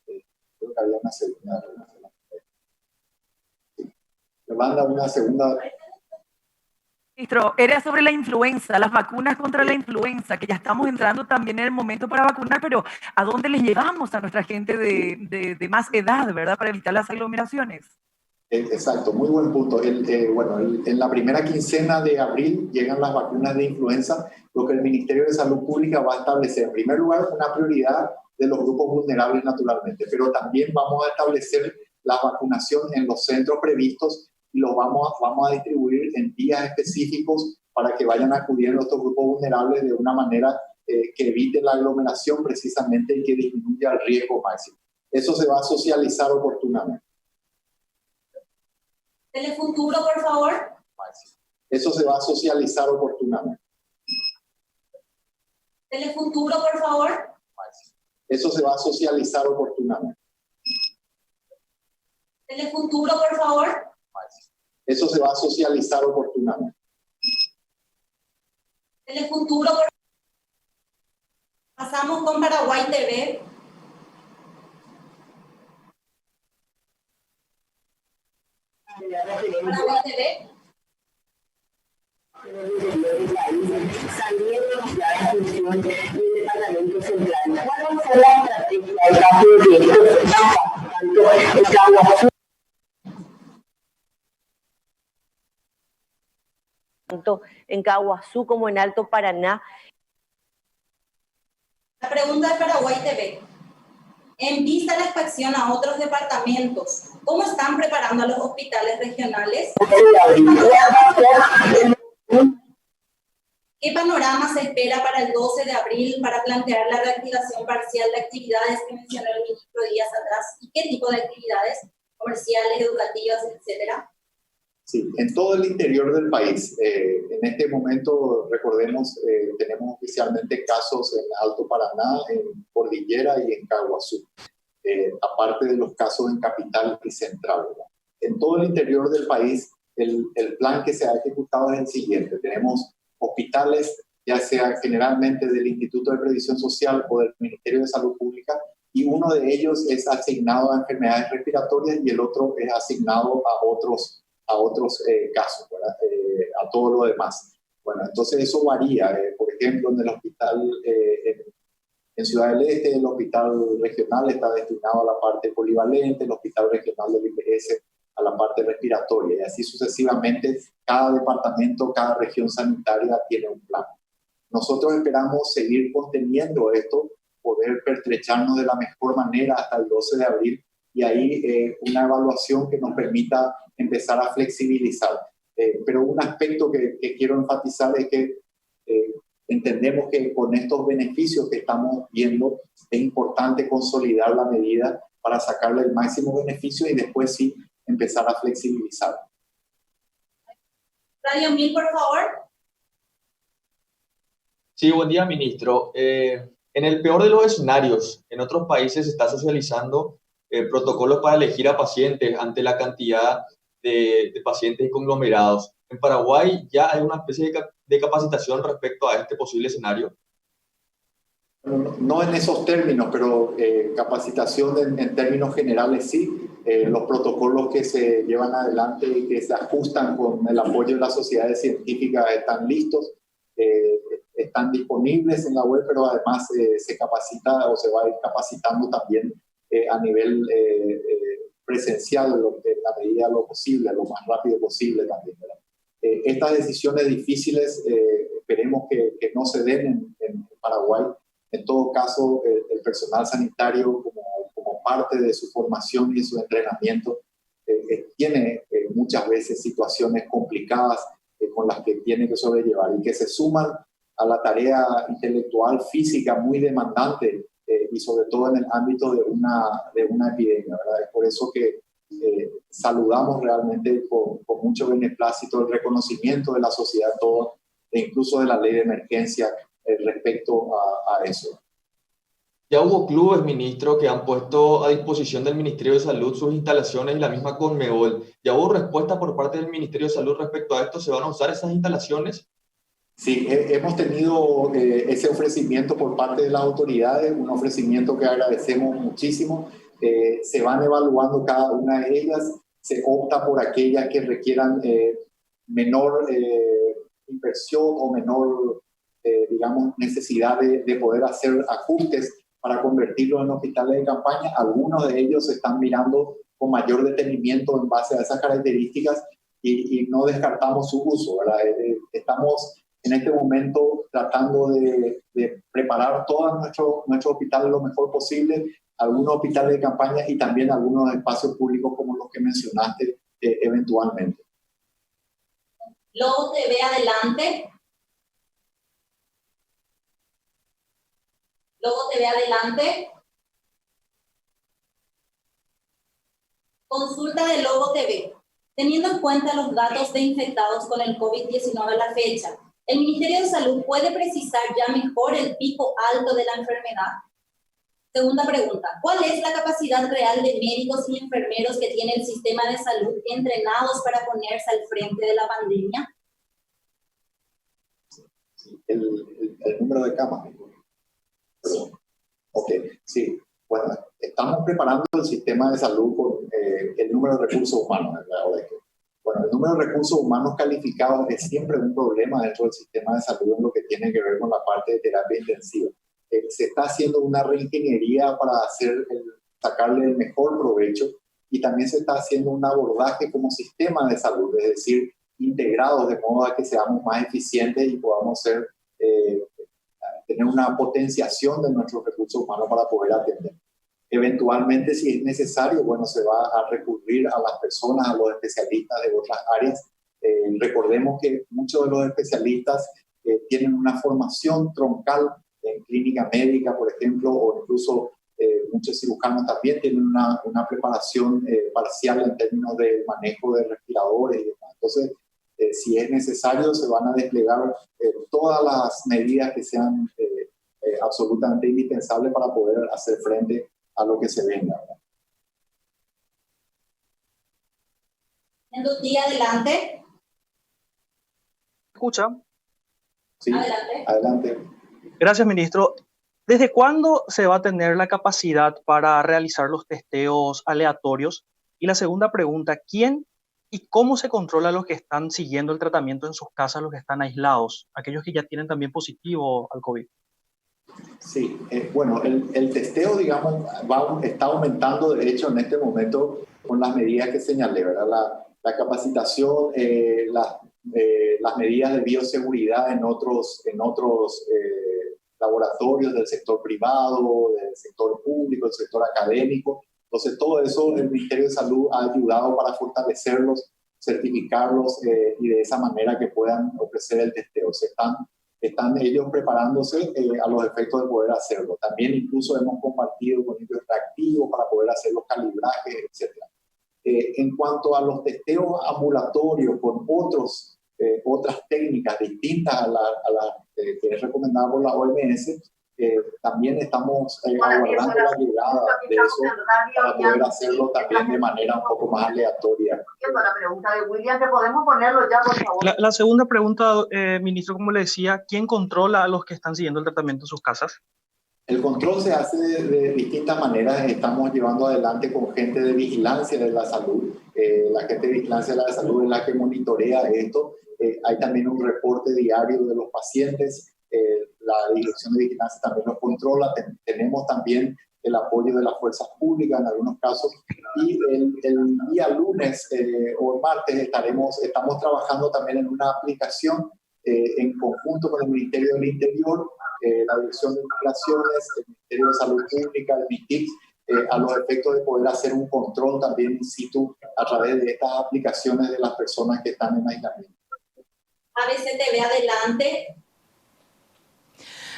Creo que había una segunda. Yolanda, una segunda. Ministro, era sobre la influenza, las vacunas contra la influenza, que ya estamos entrando también en el momento para vacunar, pero ¿a dónde les llevamos a nuestra gente de más edad, verdad, para evitar las aglomeraciones? Exacto, muy buen punto. En la primera quincena de abril llegan las vacunas de influenza, lo que el Ministerio de Salud Pública va a establecer. En primer lugar, una prioridad de los grupos vulnerables naturalmente, pero también vamos a establecer la vacunación en los centros previstos y los vamos a distribuir en días específicos para que vayan acudiendo estos grupos vulnerables de una manera que evite la aglomeración precisamente y que disminuya el riesgo máximo. Eso se va a socializar oportunamente. Telefuturo, por favor. Eso se va a socializar oportunamente. Telefuturo, por favor. Eso se va a socializar oportunamente. Telefuturo, por favor. Eso se va a socializar oportunamente. Telefuturo, por... Pasamos con Paraguay TV. Paraguay TV. Saliendo ya la función del Parlamento Central. ¿Cuál va a ser la estrategia en caso de que esto se pasa tanto en Caguazú? Tanto en Caguazú como en Alto Paraná. La pregunta de Paraguay TV. En vista de la expansión a otros departamentos, ¿cómo están preparando a los hospitales regionales? ¿Qué panorama se espera para el 12 de abril para plantear la reactivación parcial de actividades que mencionó el ministro días atrás? ¿Y qué tipo de actividades comerciales, educativas, etcétera? Sí, en todo el interior del país. En este momento, recordemos, tenemos oficialmente casos en Alto Paraná, en Cordillera y en Caguazú, aparte de los casos en Capital y Central, ¿verdad? En todo el interior del país, el plan que se ha ejecutado es el siguiente. Tenemos hospitales, ya sea generalmente del Instituto de Previsión Social o del Ministerio de Salud Pública, y uno de ellos es asignado a enfermedades respiratorias y el otro es asignado a otros casos, ¿verdad? A todo lo demás. Bueno, entonces eso varía. Por ejemplo, en el hospital en Ciudad del Este, el hospital regional está destinado a la parte polivalente, el hospital regional del IPS a la parte respiratoria, y así sucesivamente. Cada departamento, cada región sanitaria tiene un plan. Nosotros esperamos seguir conteniendo esto, poder pertrecharnos de la mejor manera hasta el 12 de abril, y ahí una evaluación que nos permita empezar a flexibilizar. Pero un aspecto que quiero enfatizar es que entendemos que con estos beneficios que estamos viendo es importante consolidar la medida para sacarle el máximo beneficio y después sí empezar a flexibilizar. Radio 1000, por favor. Sí, buen día, ministro. En el peor de los escenarios, en otros países se está socializando protocolos para elegir a pacientes ante la cantidad de pacientes conglomerados. En Paraguay ya hay una especie de capacitación respecto a este posible escenario. No en esos términos, pero capacitación en términos generales sí. Los protocolos que se llevan adelante y que se ajustan con el apoyo de las sociedades científicas están listos, están disponibles en la web, pero además se capacita o se va a ir capacitando también a nivel presencial en la medida de lo posible, lo más rápido posible también, ¿verdad? Estas decisiones difíciles esperemos que no se den en Paraguay. En todo caso, el personal sanitario como parte de su formación y de su entrenamiento tiene muchas veces situaciones complicadas con las que tiene que sobrellevar y que se suman a la tarea intelectual, física muy demandante y sobre todo en el ámbito de una epidemia, ¿verdad? Es por eso que saludamos realmente con mucho beneplácito el reconocimiento de la sociedad toda e incluso de la ley de emergencia respecto a eso. Ya hubo clubes, ministro, que han puesto a disposición del Ministerio de Salud sus instalaciones y la misma Conmebol. ¿Ya hubo respuesta por parte del Ministerio de Salud respecto a esto? ¿Se van a usar esas instalaciones? Sí, hemos tenido ese ofrecimiento por parte de las autoridades, un ofrecimiento que agradecemos muchísimo. Se van evaluando cada una de ellas, se opta por aquellas que requieran menor inversión o menor, digamos, necesidad de poder hacer ajustes para convertirlos en hospitales de campaña. Algunos de ellos se están mirando con mayor detenimiento en base a esas características y no descartamos su uso, ¿verdad? Estamos en este momento tratando de preparar todos nuestros hospitales lo mejor posible, algunos hospitales de campaña y también algunos espacios públicos como los que mencionaste eventualmente. Logo TV, adelante. Logo TV, adelante. Consulta de Logo TV. Teniendo en cuenta los datos de infectados con el COVID-19 a la fecha, ¿el Ministerio de Salud puede precisar ya mejor el pico alto de la enfermedad? Segunda pregunta, ¿cuál es la capacidad real de médicos y enfermeros que tiene el sistema de salud entrenados para ponerse al frente de la pandemia? El número de camas. Sí. Ok, sí. Bueno, estamos preparando el sistema de salud con el número de recursos humanos. Bueno, el número de recursos humanos calificados es siempre un problema dentro del sistema de salud en lo que tiene que ver con la parte de terapia intensiva. Se está haciendo una reingeniería para sacarle el mejor provecho y también se está haciendo un abordaje como sistema de salud, es decir, integrados de modo a que seamos más eficientes y podamos tener una potenciación de nuestros recursos humanos para poder atender. Eventualmente, si es necesario, bueno, se va a recurrir a las personas, a los especialistas de otras áreas. Recordemos que muchos de los especialistas tienen una formación troncal en clínica médica, por ejemplo, o incluso muchos cirujanos también tienen una preparación parcial en términos de manejo de respiradores y demás. Entonces, si es necesario, se van a desplegar todas las medidas que sean absolutamente indispensables para poder hacer frente a lo que se venga. Endutí, adelante. ¿Escucha? Sí, adelante. Adelante. Gracias, ministro. ¿Desde cuándo se va a tener la capacidad para realizar los testeos aleatorios? Y la segunda pregunta, ¿quién y cómo se controla a los que están siguiendo el tratamiento en sus casas, los que están aislados, aquellos que ya tienen también positivo al COVID? Sí, bueno, el testeo, digamos, está aumentando, de hecho, en este momento con las medidas que señalé, ¿verdad? La capacitación, las medidas de bioseguridad en otros laboratorios del sector privado, del sector público, del sector académico. Entonces, todo eso el Ministerio de Salud ha ayudado para fortalecerlos, certificarlos y de esa manera que puedan ofrecer el testeo. Están ellos preparándose a los efectos de poder hacerlo. También incluso hemos compartido con ellos reactivos para poder hacer los calibrajes, etc. En cuanto a los testeos ambulatorios con otras técnicas distintas a las que es recomendada por la OMS, también estamos aguardando la llegada de eso para poder hacerlo también de manera un poco más aleatoria. La pregunta de William, ¿te podemos ponerlo ya, por favor? La segunda pregunta, ministro, como le decía, ¿quién controla a los que están siguiendo el tratamiento en sus casas? El control se hace de distintas maneras. Estamos llevando adelante con gente de vigilancia de la salud. La gente de vigilancia de la salud es la que monitorea esto. Hay también un reporte diario de los pacientes. La Dirección de Vigilancia también los controla. Tenemos también el apoyo de las fuerzas públicas en algunos casos. Y el día lunes o martes estamos trabajando también en una aplicación en conjunto con el Ministerio del Interior, la Dirección de Migraciones, el Ministerio de Salud Pública, el MITIC, a los efectos de poder hacer un control también in situ a través de estas aplicaciones de las personas que están en aislamiento. ABCTV, adelante.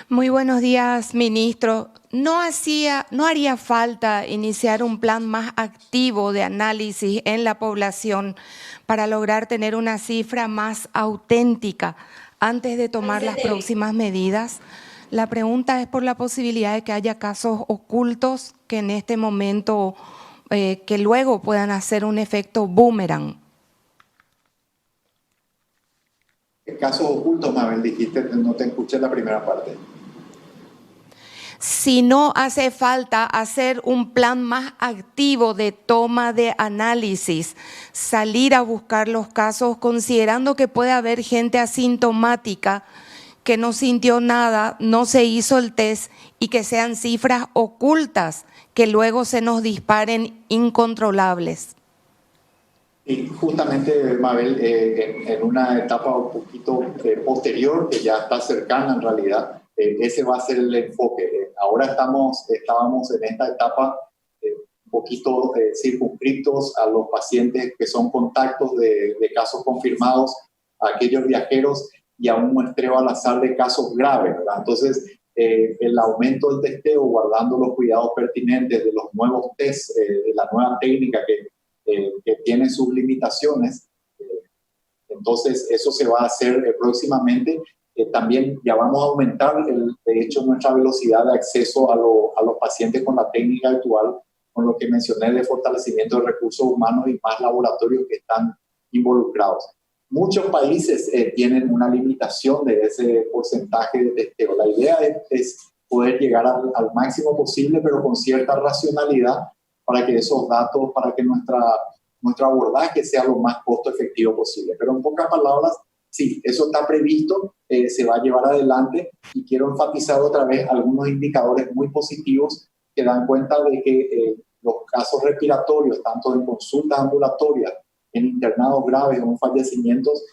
Muy buenos días, ministro. ¿No haría falta iniciar un plan más activo de análisis en la población para lograr tener una cifra más auténtica antes de tomar las próximas medidas? La pregunta es por la posibilidad de que haya casos ocultos que en este momento, que luego puedan hacer un efecto boomerang. Casos ocultos, Mabel, dijiste, no te escuché la primera parte. Si no hace falta hacer un plan más activo de toma de análisis, salir a buscar los casos, considerando que puede haber gente asintomática que no sintió nada, no se hizo el test y que sean cifras ocultas que luego se nos disparen incontrolables. Y justamente, Mabel, en una etapa un poquito posterior, que ya está cercana en realidad, ese va a ser el enfoque. Ahora estábamos en esta etapa un poquito circunscriptos a los pacientes que son contactos de casos confirmados, a aquellos viajeros y a un muestreo al azar de casos graves, ¿verdad? Entonces, el aumento del testeo, guardando los cuidados pertinentes de los nuevos tests, de la nueva técnica que tiene sus limitaciones. Entonces, eso se va a hacer próximamente. También ya vamos a aumentar, de hecho, nuestra velocidad de acceso a los pacientes con la técnica actual, con lo que mencioné de fortalecimiento de recursos humanos y más laboratorios que están involucrados. Muchos países tienen una limitación de ese porcentaje de testeo. La idea es poder llegar al máximo posible, pero con cierta racionalidad, para que esos datos, para que nuestro abordaje sea lo más costo efectivo posible. Pero en pocas palabras, sí, eso está previsto, se va a llevar adelante, y quiero enfatizar otra vez algunos indicadores muy positivos que dan cuenta de que los casos respiratorios, tanto en consultas ambulatorias, en internados graves o en fallecimientos,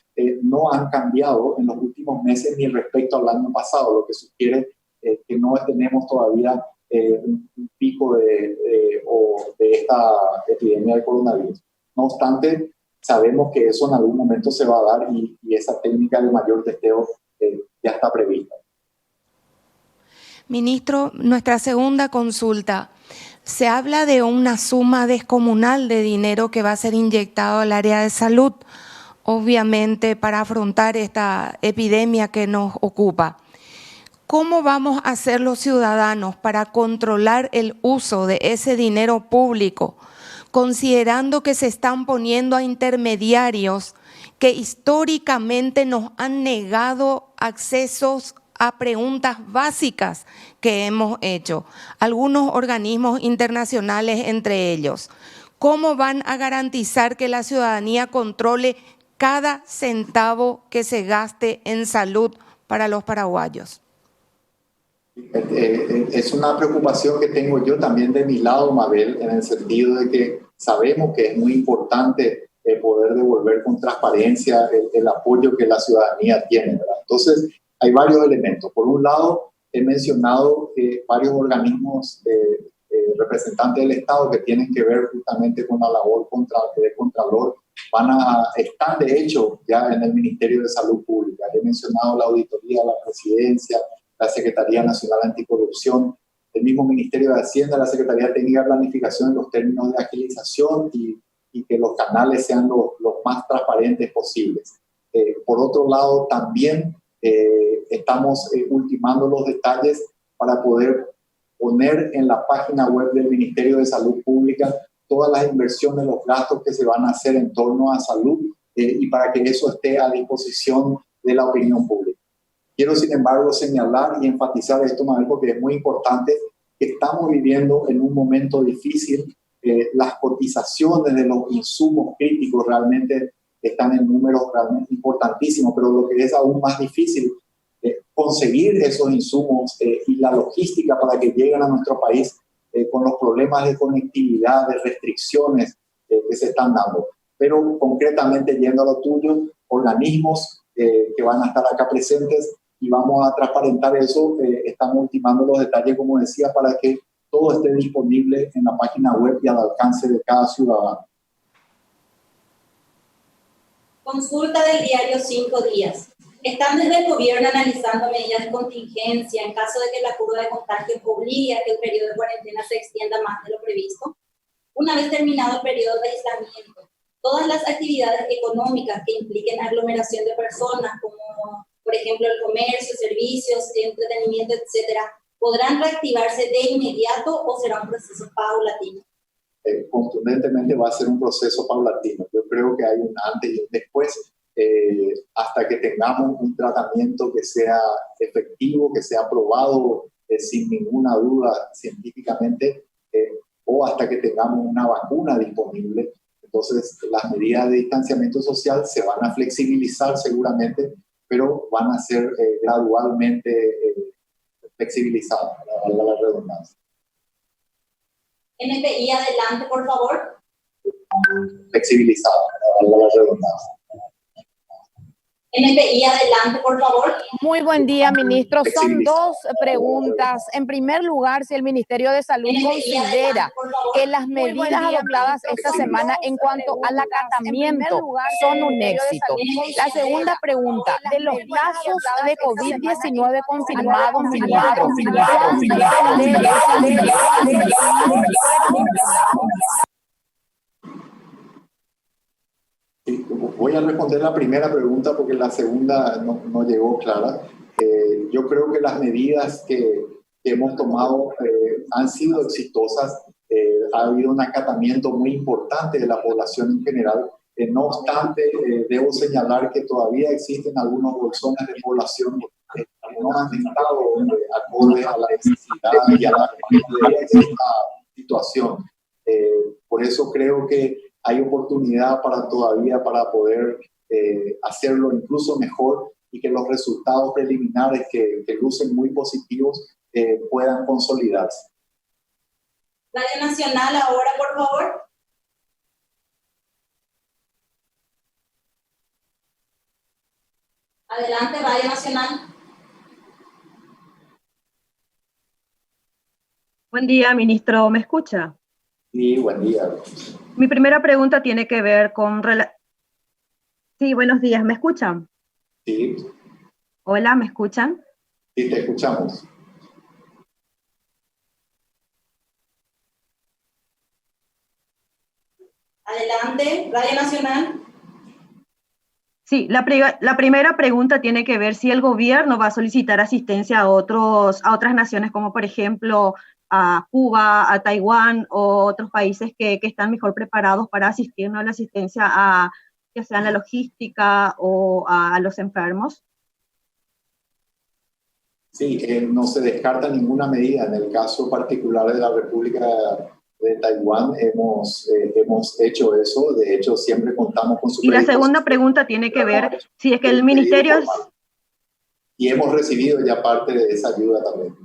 no han cambiado en los últimos meses ni respecto al año pasado, lo que sugiere que no tenemos todavía un pico de esta epidemia de coronavirus. No obstante, sabemos que eso en algún momento se va a dar, y esa técnica de mayor testeo ya está prevista. Ministro, nuestra segunda consulta. Se habla de una suma descomunal de dinero que va a ser inyectado al área de salud, obviamente para afrontar esta epidemia que nos ocupa. ¿Cómo vamos a hacer los ciudadanos para controlar el uso de ese dinero público, considerando que se están poniendo a intermediarios que históricamente nos han negado accesos a preguntas básicas que hemos hecho, algunos organismos internacionales entre ellos? ¿Cómo van a garantizar que la ciudadanía controle cada centavo que se gaste en salud para los paraguayos? Es una preocupación que tengo yo también de mi lado, Mabel, en el sentido de que sabemos que es muy importante poder devolver con transparencia el apoyo que la ciudadanía tiene, ¿verdad? Entonces, hay varios elementos. Por un lado, he mencionado varios organismos representantes del Estado que tienen que ver justamente con la labor de Contralor. Están de hecho ya en el Ministerio de Salud Pública. He mencionado la Auditoría, la Presidencia, la Secretaría Nacional Anticorrupción, el mismo Ministerio de Hacienda, la Secretaría Técnica de Planificación en los términos de agilización y que los canales sean los más transparentes posibles. Por otro lado, también estamos ultimando los detalles para poder poner en la página web del Ministerio de Salud Pública todas las inversiones, los gastos que se van a hacer en torno a salud, y para que eso esté a disposición de la opinión pública. Quiero, sin embargo, señalar y enfatizar esto, Mabel, porque es muy importante, que estamos viviendo en un momento difícil. Las cotizaciones de los insumos críticos realmente están en números realmente importantísimos, pero lo que es aún más difícil es conseguir esos insumos y la logística para que lleguen a nuestro país con los problemas de conectividad, de restricciones que se están dando. Pero concretamente, yendo a lo tuyo, organismos que van a estar acá presentes, y vamos a transparentar eso. Estamos ultimando los detalles, como decía, para que todo esté disponible en la página web y al alcance de cada ciudadano. Consulta del diario 5 días. ¿Están desde el gobierno analizando medidas de contingencia en caso de que la curva de contagio obligue a que el periodo de cuarentena se extienda más de lo previsto? Una vez terminado el periodo de aislamiento, todas las actividades económicas que impliquen aglomeración de personas, como por ejemplo el comercio, servicios, entretenimiento, etcétera, ¿podrán reactivarse de inmediato o será un proceso paulatino? Contundentemente va a ser un proceso paulatino. Yo creo que hay un antes y un después, hasta que tengamos un tratamiento que sea efectivo, que sea probado sin ninguna duda científicamente, o hasta que tengamos una vacuna disponible. Entonces, las medidas de distanciamiento social se van a flexibilizar seguramente, pero van a ser gradualmente flexibilizadas, para la redundancia. NPI, adelante, por favor. flexibilizada, para darle la redundancia. NPI, adelante, por favor. Muy buen día, ministro. Son dos preguntas. En primer lugar, si el Ministerio de Salud considera que las medidas adoptadas esta semana en cuanto al acatamiento son un éxito. La segunda pregunta, de los casos de COVID-19 confirmados, ministro, Voy a responder la primera pregunta porque la segunda no llegó clara. Yo creo que las medidas que hemos tomado han sido exitosas. Ha habido un acatamiento muy importante de la población en general. No obstante, debo señalar que todavía existen algunos bolsones de población que no han estado acorde a la necesidad y a la complejidad de esta situación. Por eso creo que hay oportunidad para poder hacerlo incluso mejor y que los resultados preliminares que lucen muy positivos puedan consolidarse. Radio Nacional ahora, por favor. Adelante, Radio Nacional. Buen día, ministro. ¿Me escucha? Sí, buen día. Mi primera pregunta tiene que ver con... Sí, buenos días. ¿Me escuchan? Sí. Hola, ¿me escuchan? Sí, te escuchamos. Adelante, Radio Nacional. Sí, la primera pregunta tiene que ver si el gobierno va a solicitar asistencia a otras naciones, como por ejemplo a Cuba, a Taiwán o otros países que están mejor preparados para asistirnos a la asistencia ya sea en la logística o a los enfermos. Sí, no se descarta ninguna medida. En el caso particular de la República de Taiwán hemos hecho eso. De hecho, siempre contamos con su... Y la segunda pregunta tiene que ver si es que el ministerio... Y hemos recibido ya parte de esa ayuda también.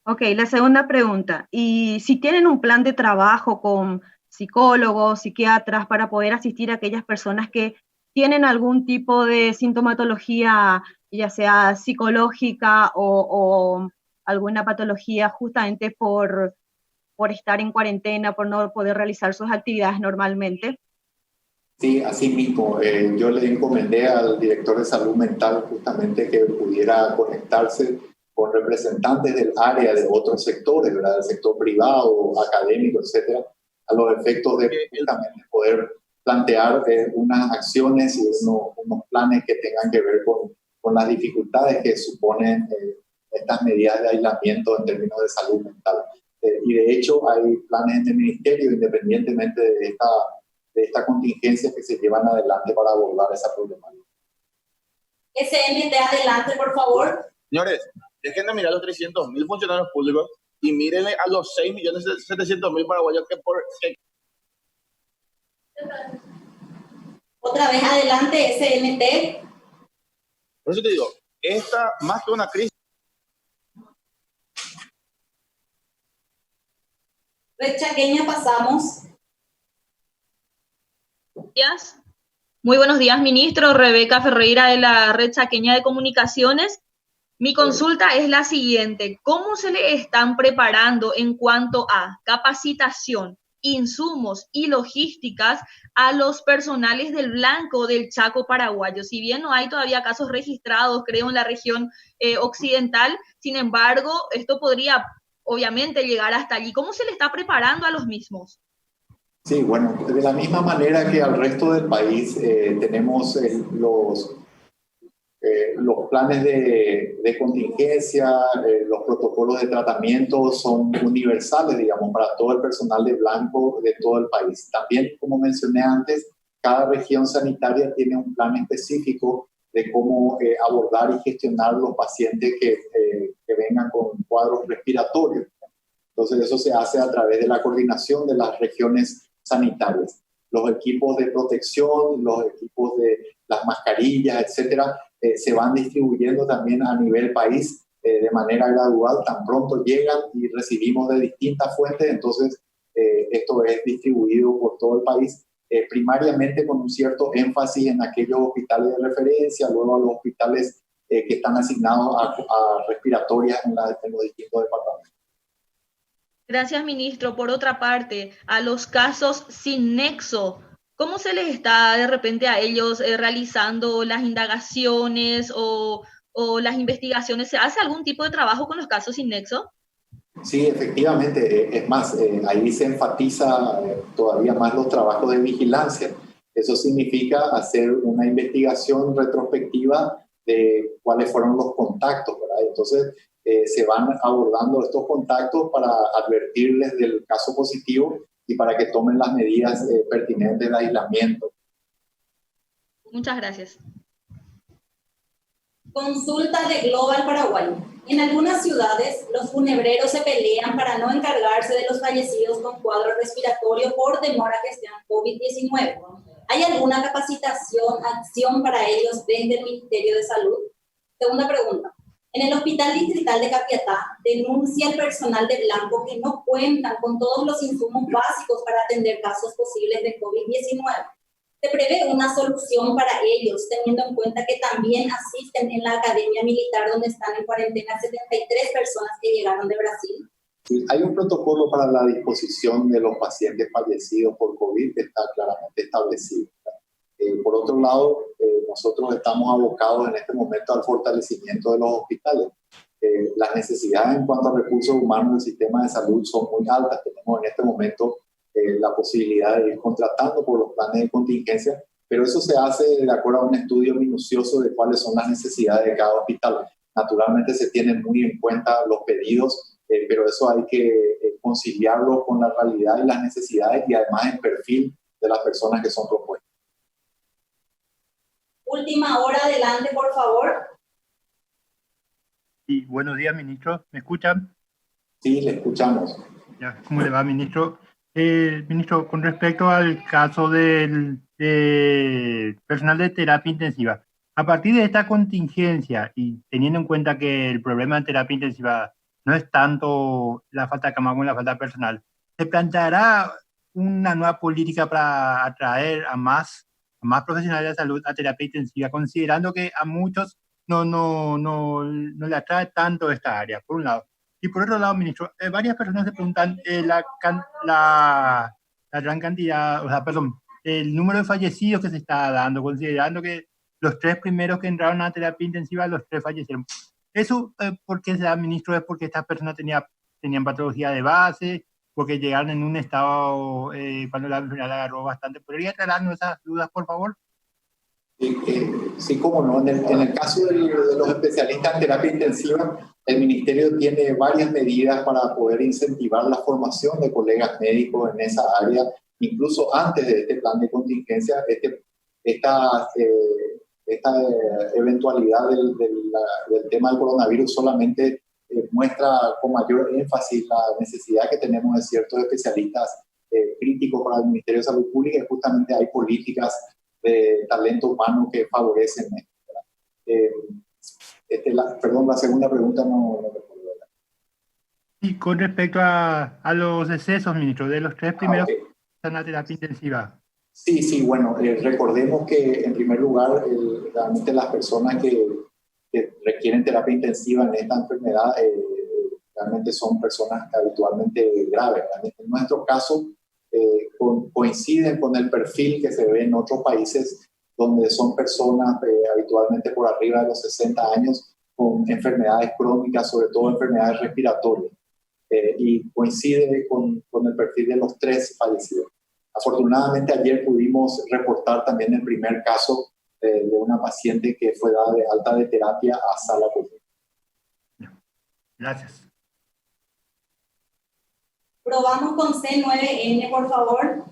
Ok, la segunda pregunta. Y si tienen un plan de trabajo con psicólogos, psiquiatras, para poder asistir a aquellas personas que tienen algún tipo de sintomatología, ya sea psicológica o alguna patología justamente por estar en cuarentena, por no poder realizar sus actividades normalmente. Sí, así mismo. Yo le encomendé al director de salud mental justamente que pudiera conectarse con representantes del área de otros sectores, ¿verdad? Del sector privado, académico, etcétera, a los efectos de justamente poder plantear unas acciones y unos planes que tengan que ver con las dificultades que suponen estas medidas de aislamiento en términos de salud mental. Y de hecho hay planes en el ministerio, independientemente de esta contingencia, que se llevan adelante para abordar esa problemática. SNT, adelante, por favor. Señores, dejen de mirar a los 300.000 funcionarios públicos y mírenle a los 6.700.000 paraguayos que por... Otra vez adelante, SNT. Por eso te digo, esta más que una crisis... Red Chaqueña, pasamos. Muy buenos días, ministro. Rebeca Ferreira, de la Red Chaqueña de Comunicaciones. Mi consulta es la siguiente: ¿cómo se le están preparando en cuanto a capacitación, insumos y logísticas a los personales del Blanco del Chaco paraguayo? Si bien no hay todavía casos registrados, creo, en la región occidental, sin embargo, esto podría obviamente llegar hasta allí. ¿Cómo se le está preparando a los mismos? Sí, bueno, de la misma manera que al resto del país tenemos los planes de contingencia, los protocolos de tratamiento son universales, digamos, para todo el personal de Blanco de todo el país. También, como mencioné antes, cada región sanitaria tiene un plan específico de cómo abordar y gestionar los pacientes que vengan con cuadros respiratorios. Entonces, eso se hace a través de la coordinación de las regiones sanitarias. los equipos de protección, los equipos de las mascarillas, etcétera, se van distribuyendo también a nivel país de manera gradual. Tan pronto llegan y recibimos de distintas fuentes, entonces esto es distribuido por todo el país, primariamente con un cierto énfasis en aquellos hospitales de referencia, luego a los hospitales que están asignados a respiratorias en los distintos departamentos. Gracias, ministro. Por otra parte, a los casos sin nexo, ¿cómo se les está de repente a ellos realizando las indagaciones o las investigaciones? ¿Se hace algún tipo de trabajo con los casos sin nexo? Sí, efectivamente. Es más, ahí se enfatiza todavía más los trabajos de vigilancia. Eso significa hacer una investigación retrospectiva de cuáles fueron los contactos, ¿verdad? Entonces, se van abordando estos contactos para advertirles del caso positivo y para que tomen las medidas pertinentes de aislamiento. Muchas gracias. Consulta de Global Paraguay. En algunas ciudades, los funebreros se pelean para no encargarse de los fallecidos con cuadro respiratorio por temor a que sean COVID-19. ¿Hay alguna capacitación, acción para ellos desde el Ministerio de Salud? Segunda pregunta. En el Hospital Distrital de Capiatá denuncia el personal de Blanco que no cuentan con todos los insumos básicos para atender casos posibles de COVID-19. ¿Se prevé una solución para ellos, teniendo en cuenta que también asisten en la Academia Militar, donde están en cuarentena 73 personas que llegaron de Brasil? Sí, hay un protocolo para la disposición de los pacientes fallecidos por COVID que está claramente establecido. Por otro lado, nosotros estamos abocados en este momento al fortalecimiento de los hospitales. Las necesidades en cuanto a recursos humanos del sistema de salud son muy altas. Tenemos en este momento la posibilidad de ir contratando por los planes de contingencia, pero eso se hace de acuerdo a un estudio minucioso de cuáles son las necesidades de cada hospital. Naturalmente se tienen muy en cuenta los pedidos, pero eso hay que conciliarlo con la realidad y las necesidades y además el perfil de las personas que son propuestas. Última hora, adelante, por favor. Sí, buenos días, ministro. ¿Me escuchan? Sí, le escuchamos. Ya, ¿cómo le va, ministro? Ministro, con respecto al caso del personal de terapia intensiva, a partir de esta contingencia y teniendo en cuenta que el problema de terapia intensiva no es tanto la falta de cama como la falta de personal, ¿se planteará una nueva política para atraer a más profesionales de salud a terapia intensiva, considerando que a muchos no le atrae tanto esta área, por un lado? Y por otro lado, ministro, varias personas se preguntan la gran cantidad, el número de fallecidos que se está dando, considerando que los 3 primeros que entraron a terapia intensiva, los 3 fallecieron. ¿Eso por qué se da, ministro? ¿Es porque estas personas tenían patología de base? ¿Porque llegaron en un estado cuando la enfermedad la agarró bastante? ¿Podría aclararnos esas dudas, por favor? Sí, cómo no. En el caso de los especialistas en terapia intensiva, el Ministerio tiene varias medidas para poder incentivar la formación de colegas médicos en esa área, incluso antes de este plan de contingencia. Esta eventualidad del tema del coronavirus solamente muestra con mayor énfasis la necesidad que tenemos de ciertos especialistas críticos para el Ministerio de Salud Pública, y justamente hay políticas de talento humano que favorecen esto. La segunda pregunta no recuerdo. Y con respecto a los decesos, ministro, de los 3 primeros que están en la terapia intensiva. Sí, bueno, recordemos que en primer lugar, realmente las personas que requieren terapia intensiva en esta enfermedad realmente son personas habitualmente graves. En nuestro caso, coinciden con el perfil que se ve en otros países donde son personas habitualmente por arriba de los 60 años con enfermedades crónicas, sobre todo enfermedades respiratorias, y coincide con el perfil de los 3 fallecidos. Afortunadamente ayer pudimos reportar también el primer caso de una paciente que fue dada de alta de terapia a sala COVID. Gracias. Probamos con C9N, por favor.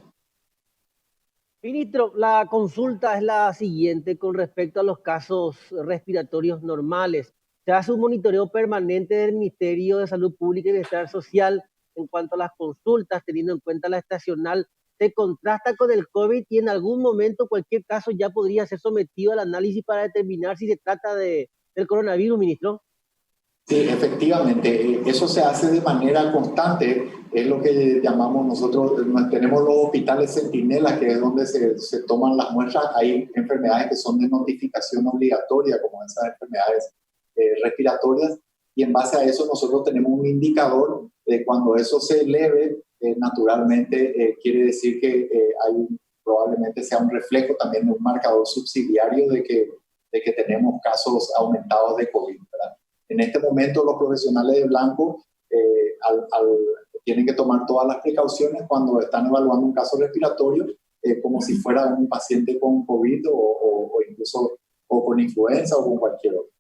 Ministro, la consulta es la siguiente con respecto a los casos respiratorios normales. Se hace un monitoreo permanente del Ministerio de Salud Pública y Bienestar Social en cuanto a las consultas, teniendo en cuenta la estacional se contrasta con el COVID y en algún momento cualquier caso ya podría ser sometido al análisis para determinar si se trata del coronavirus, ministro? Sí, efectivamente, eso se hace de manera constante, es lo que llamamos nosotros, tenemos los hospitales centinelas, que es donde se toman las muestras. Hay enfermedades que son de notificación obligatoria, como esas enfermedades respiratorias, y en base a eso nosotros tenemos un indicador de cuando eso se eleve, naturalmente quiere decir que probablemente sea un reflejo también de un marcador subsidiario de que tenemos casos aumentados de COVID, ¿verdad? En este momento los profesionales de blanco tienen que tomar todas las precauciones cuando están evaluando un caso respiratorio, como si fuera un paciente con COVID o incluso con influenza o con cualquier otro.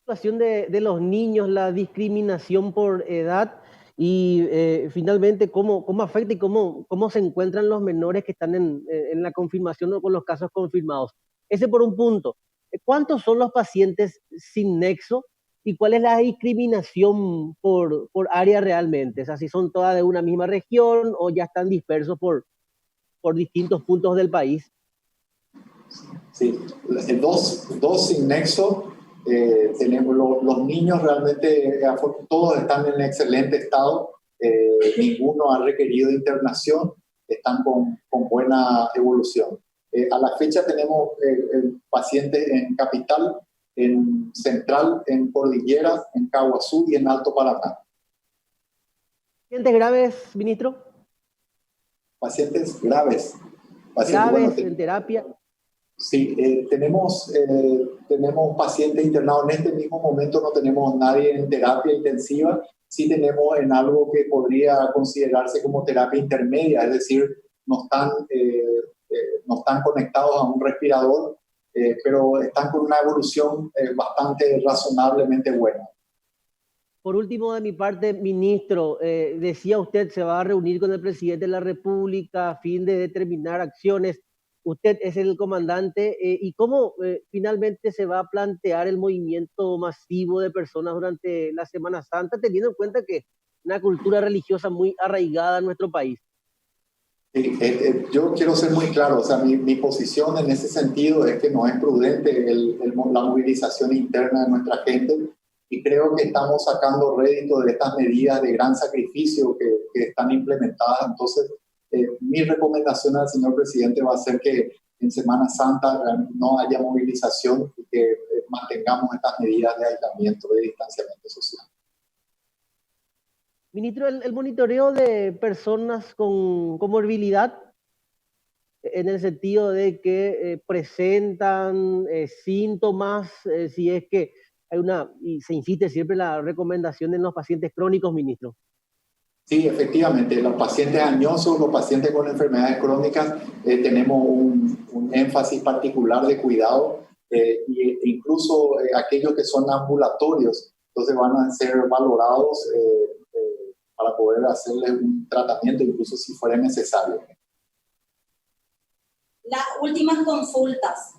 La situación de los niños, la discriminación por edad y finalmente cómo afecta y cómo se encuentran los menores que están en la confirmación o con los casos confirmados. Ese por un punto. ¿Cuántos son los pacientes sin nexo y cuál es la discriminación por área realmente? O sea, si son todas de una misma región o ya están dispersos por distintos puntos del país. Sí, dos sin nexo. Tenemos los niños realmente, todos están en excelente estado, ninguno ha requerido internación, están con buena evolución. A la fecha tenemos pacientes en Capital, en Central, en Cordillera, en Caguazú y en Alto Paraná. ¿Pacientes graves, ministro? Pacientes graves. Graves en terapia. Sí, tenemos pacientes internados. En este mismo momento no tenemos nadie en terapia intensiva. Sí tenemos en algo que podría considerarse como terapia intermedia, es decir, no están conectados a un respirador, pero están con una evolución bastante razonablemente buena. Por último, de mi parte, ministro, decía usted se va a reunir con el presidente de la República a fin de determinar acciones. Usted es el comandante, ¿y cómo finalmente se va a plantear el movimiento masivo de personas durante la Semana Santa, teniendo en cuenta que una cultura religiosa muy arraigada en nuestro país? Sí, yo quiero ser muy claro, o sea, mi posición en ese sentido es que no es prudente la movilización interna de nuestra gente, y creo que estamos sacando rédito de estas medidas de gran sacrificio que están implementadas. Entonces, mi recomendación al señor presidente va a ser que en Semana Santa no haya movilización y que mantengamos estas medidas de aislamiento, de distanciamiento social. Ministro, el monitoreo de personas con comorbilidad, en el sentido de que presentan síntomas, si es que hay y se insiste siempre en la recomendación en los pacientes crónicos, ministro. Sí, efectivamente, los pacientes añosos, los pacientes con enfermedades crónicas, tenemos un énfasis particular de cuidado, e incluso aquellos que son ambulatorios, entonces van a ser valorados para poder hacerles un tratamiento, incluso si fuera necesario. Las últimas consultas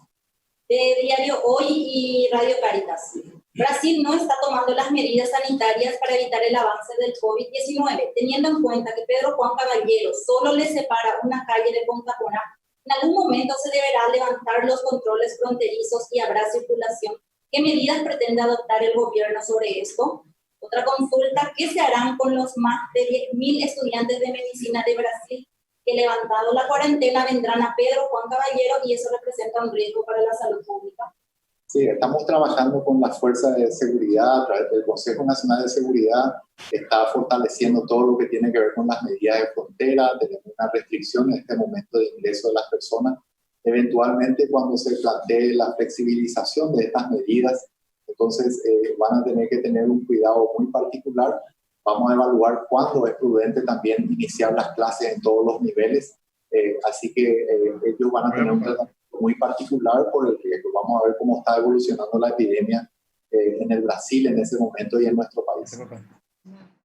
de Diario Hoy y Radio Caritas. Brasil no está tomando las medidas sanitarias para evitar el avance del COVID-19, teniendo en cuenta que Pedro Juan Caballero solo le separa una calle de Punta Cana. En algún momento se deberá levantar los controles fronterizos y habrá circulación. ¿Qué medidas pretende adoptar el gobierno sobre esto? Otra consulta, ¿qué se harán con los más de 10.000 estudiantes de medicina de Brasil que, levantado la cuarentena, vendrán a Pedro Juan Caballero y eso representa un riesgo para la salud pública? Sí, estamos trabajando con las fuerzas de seguridad a través del Consejo Nacional de Seguridad, que está fortaleciendo todo lo que tiene que ver con las medidas de frontera. Tenemos una restricción en este momento de ingreso de las personas. Eventualmente, cuando se plantee la flexibilización de estas medidas, entonces van a tener que tener un cuidado muy particular. Vamos a evaluar cuándo es prudente también iniciar las clases en todos los niveles. Así que ellos van a tener un tratamiento muy particular por el riesgo. Vamos a ver cómo está evolucionando la epidemia en el Brasil en ese momento y en nuestro país.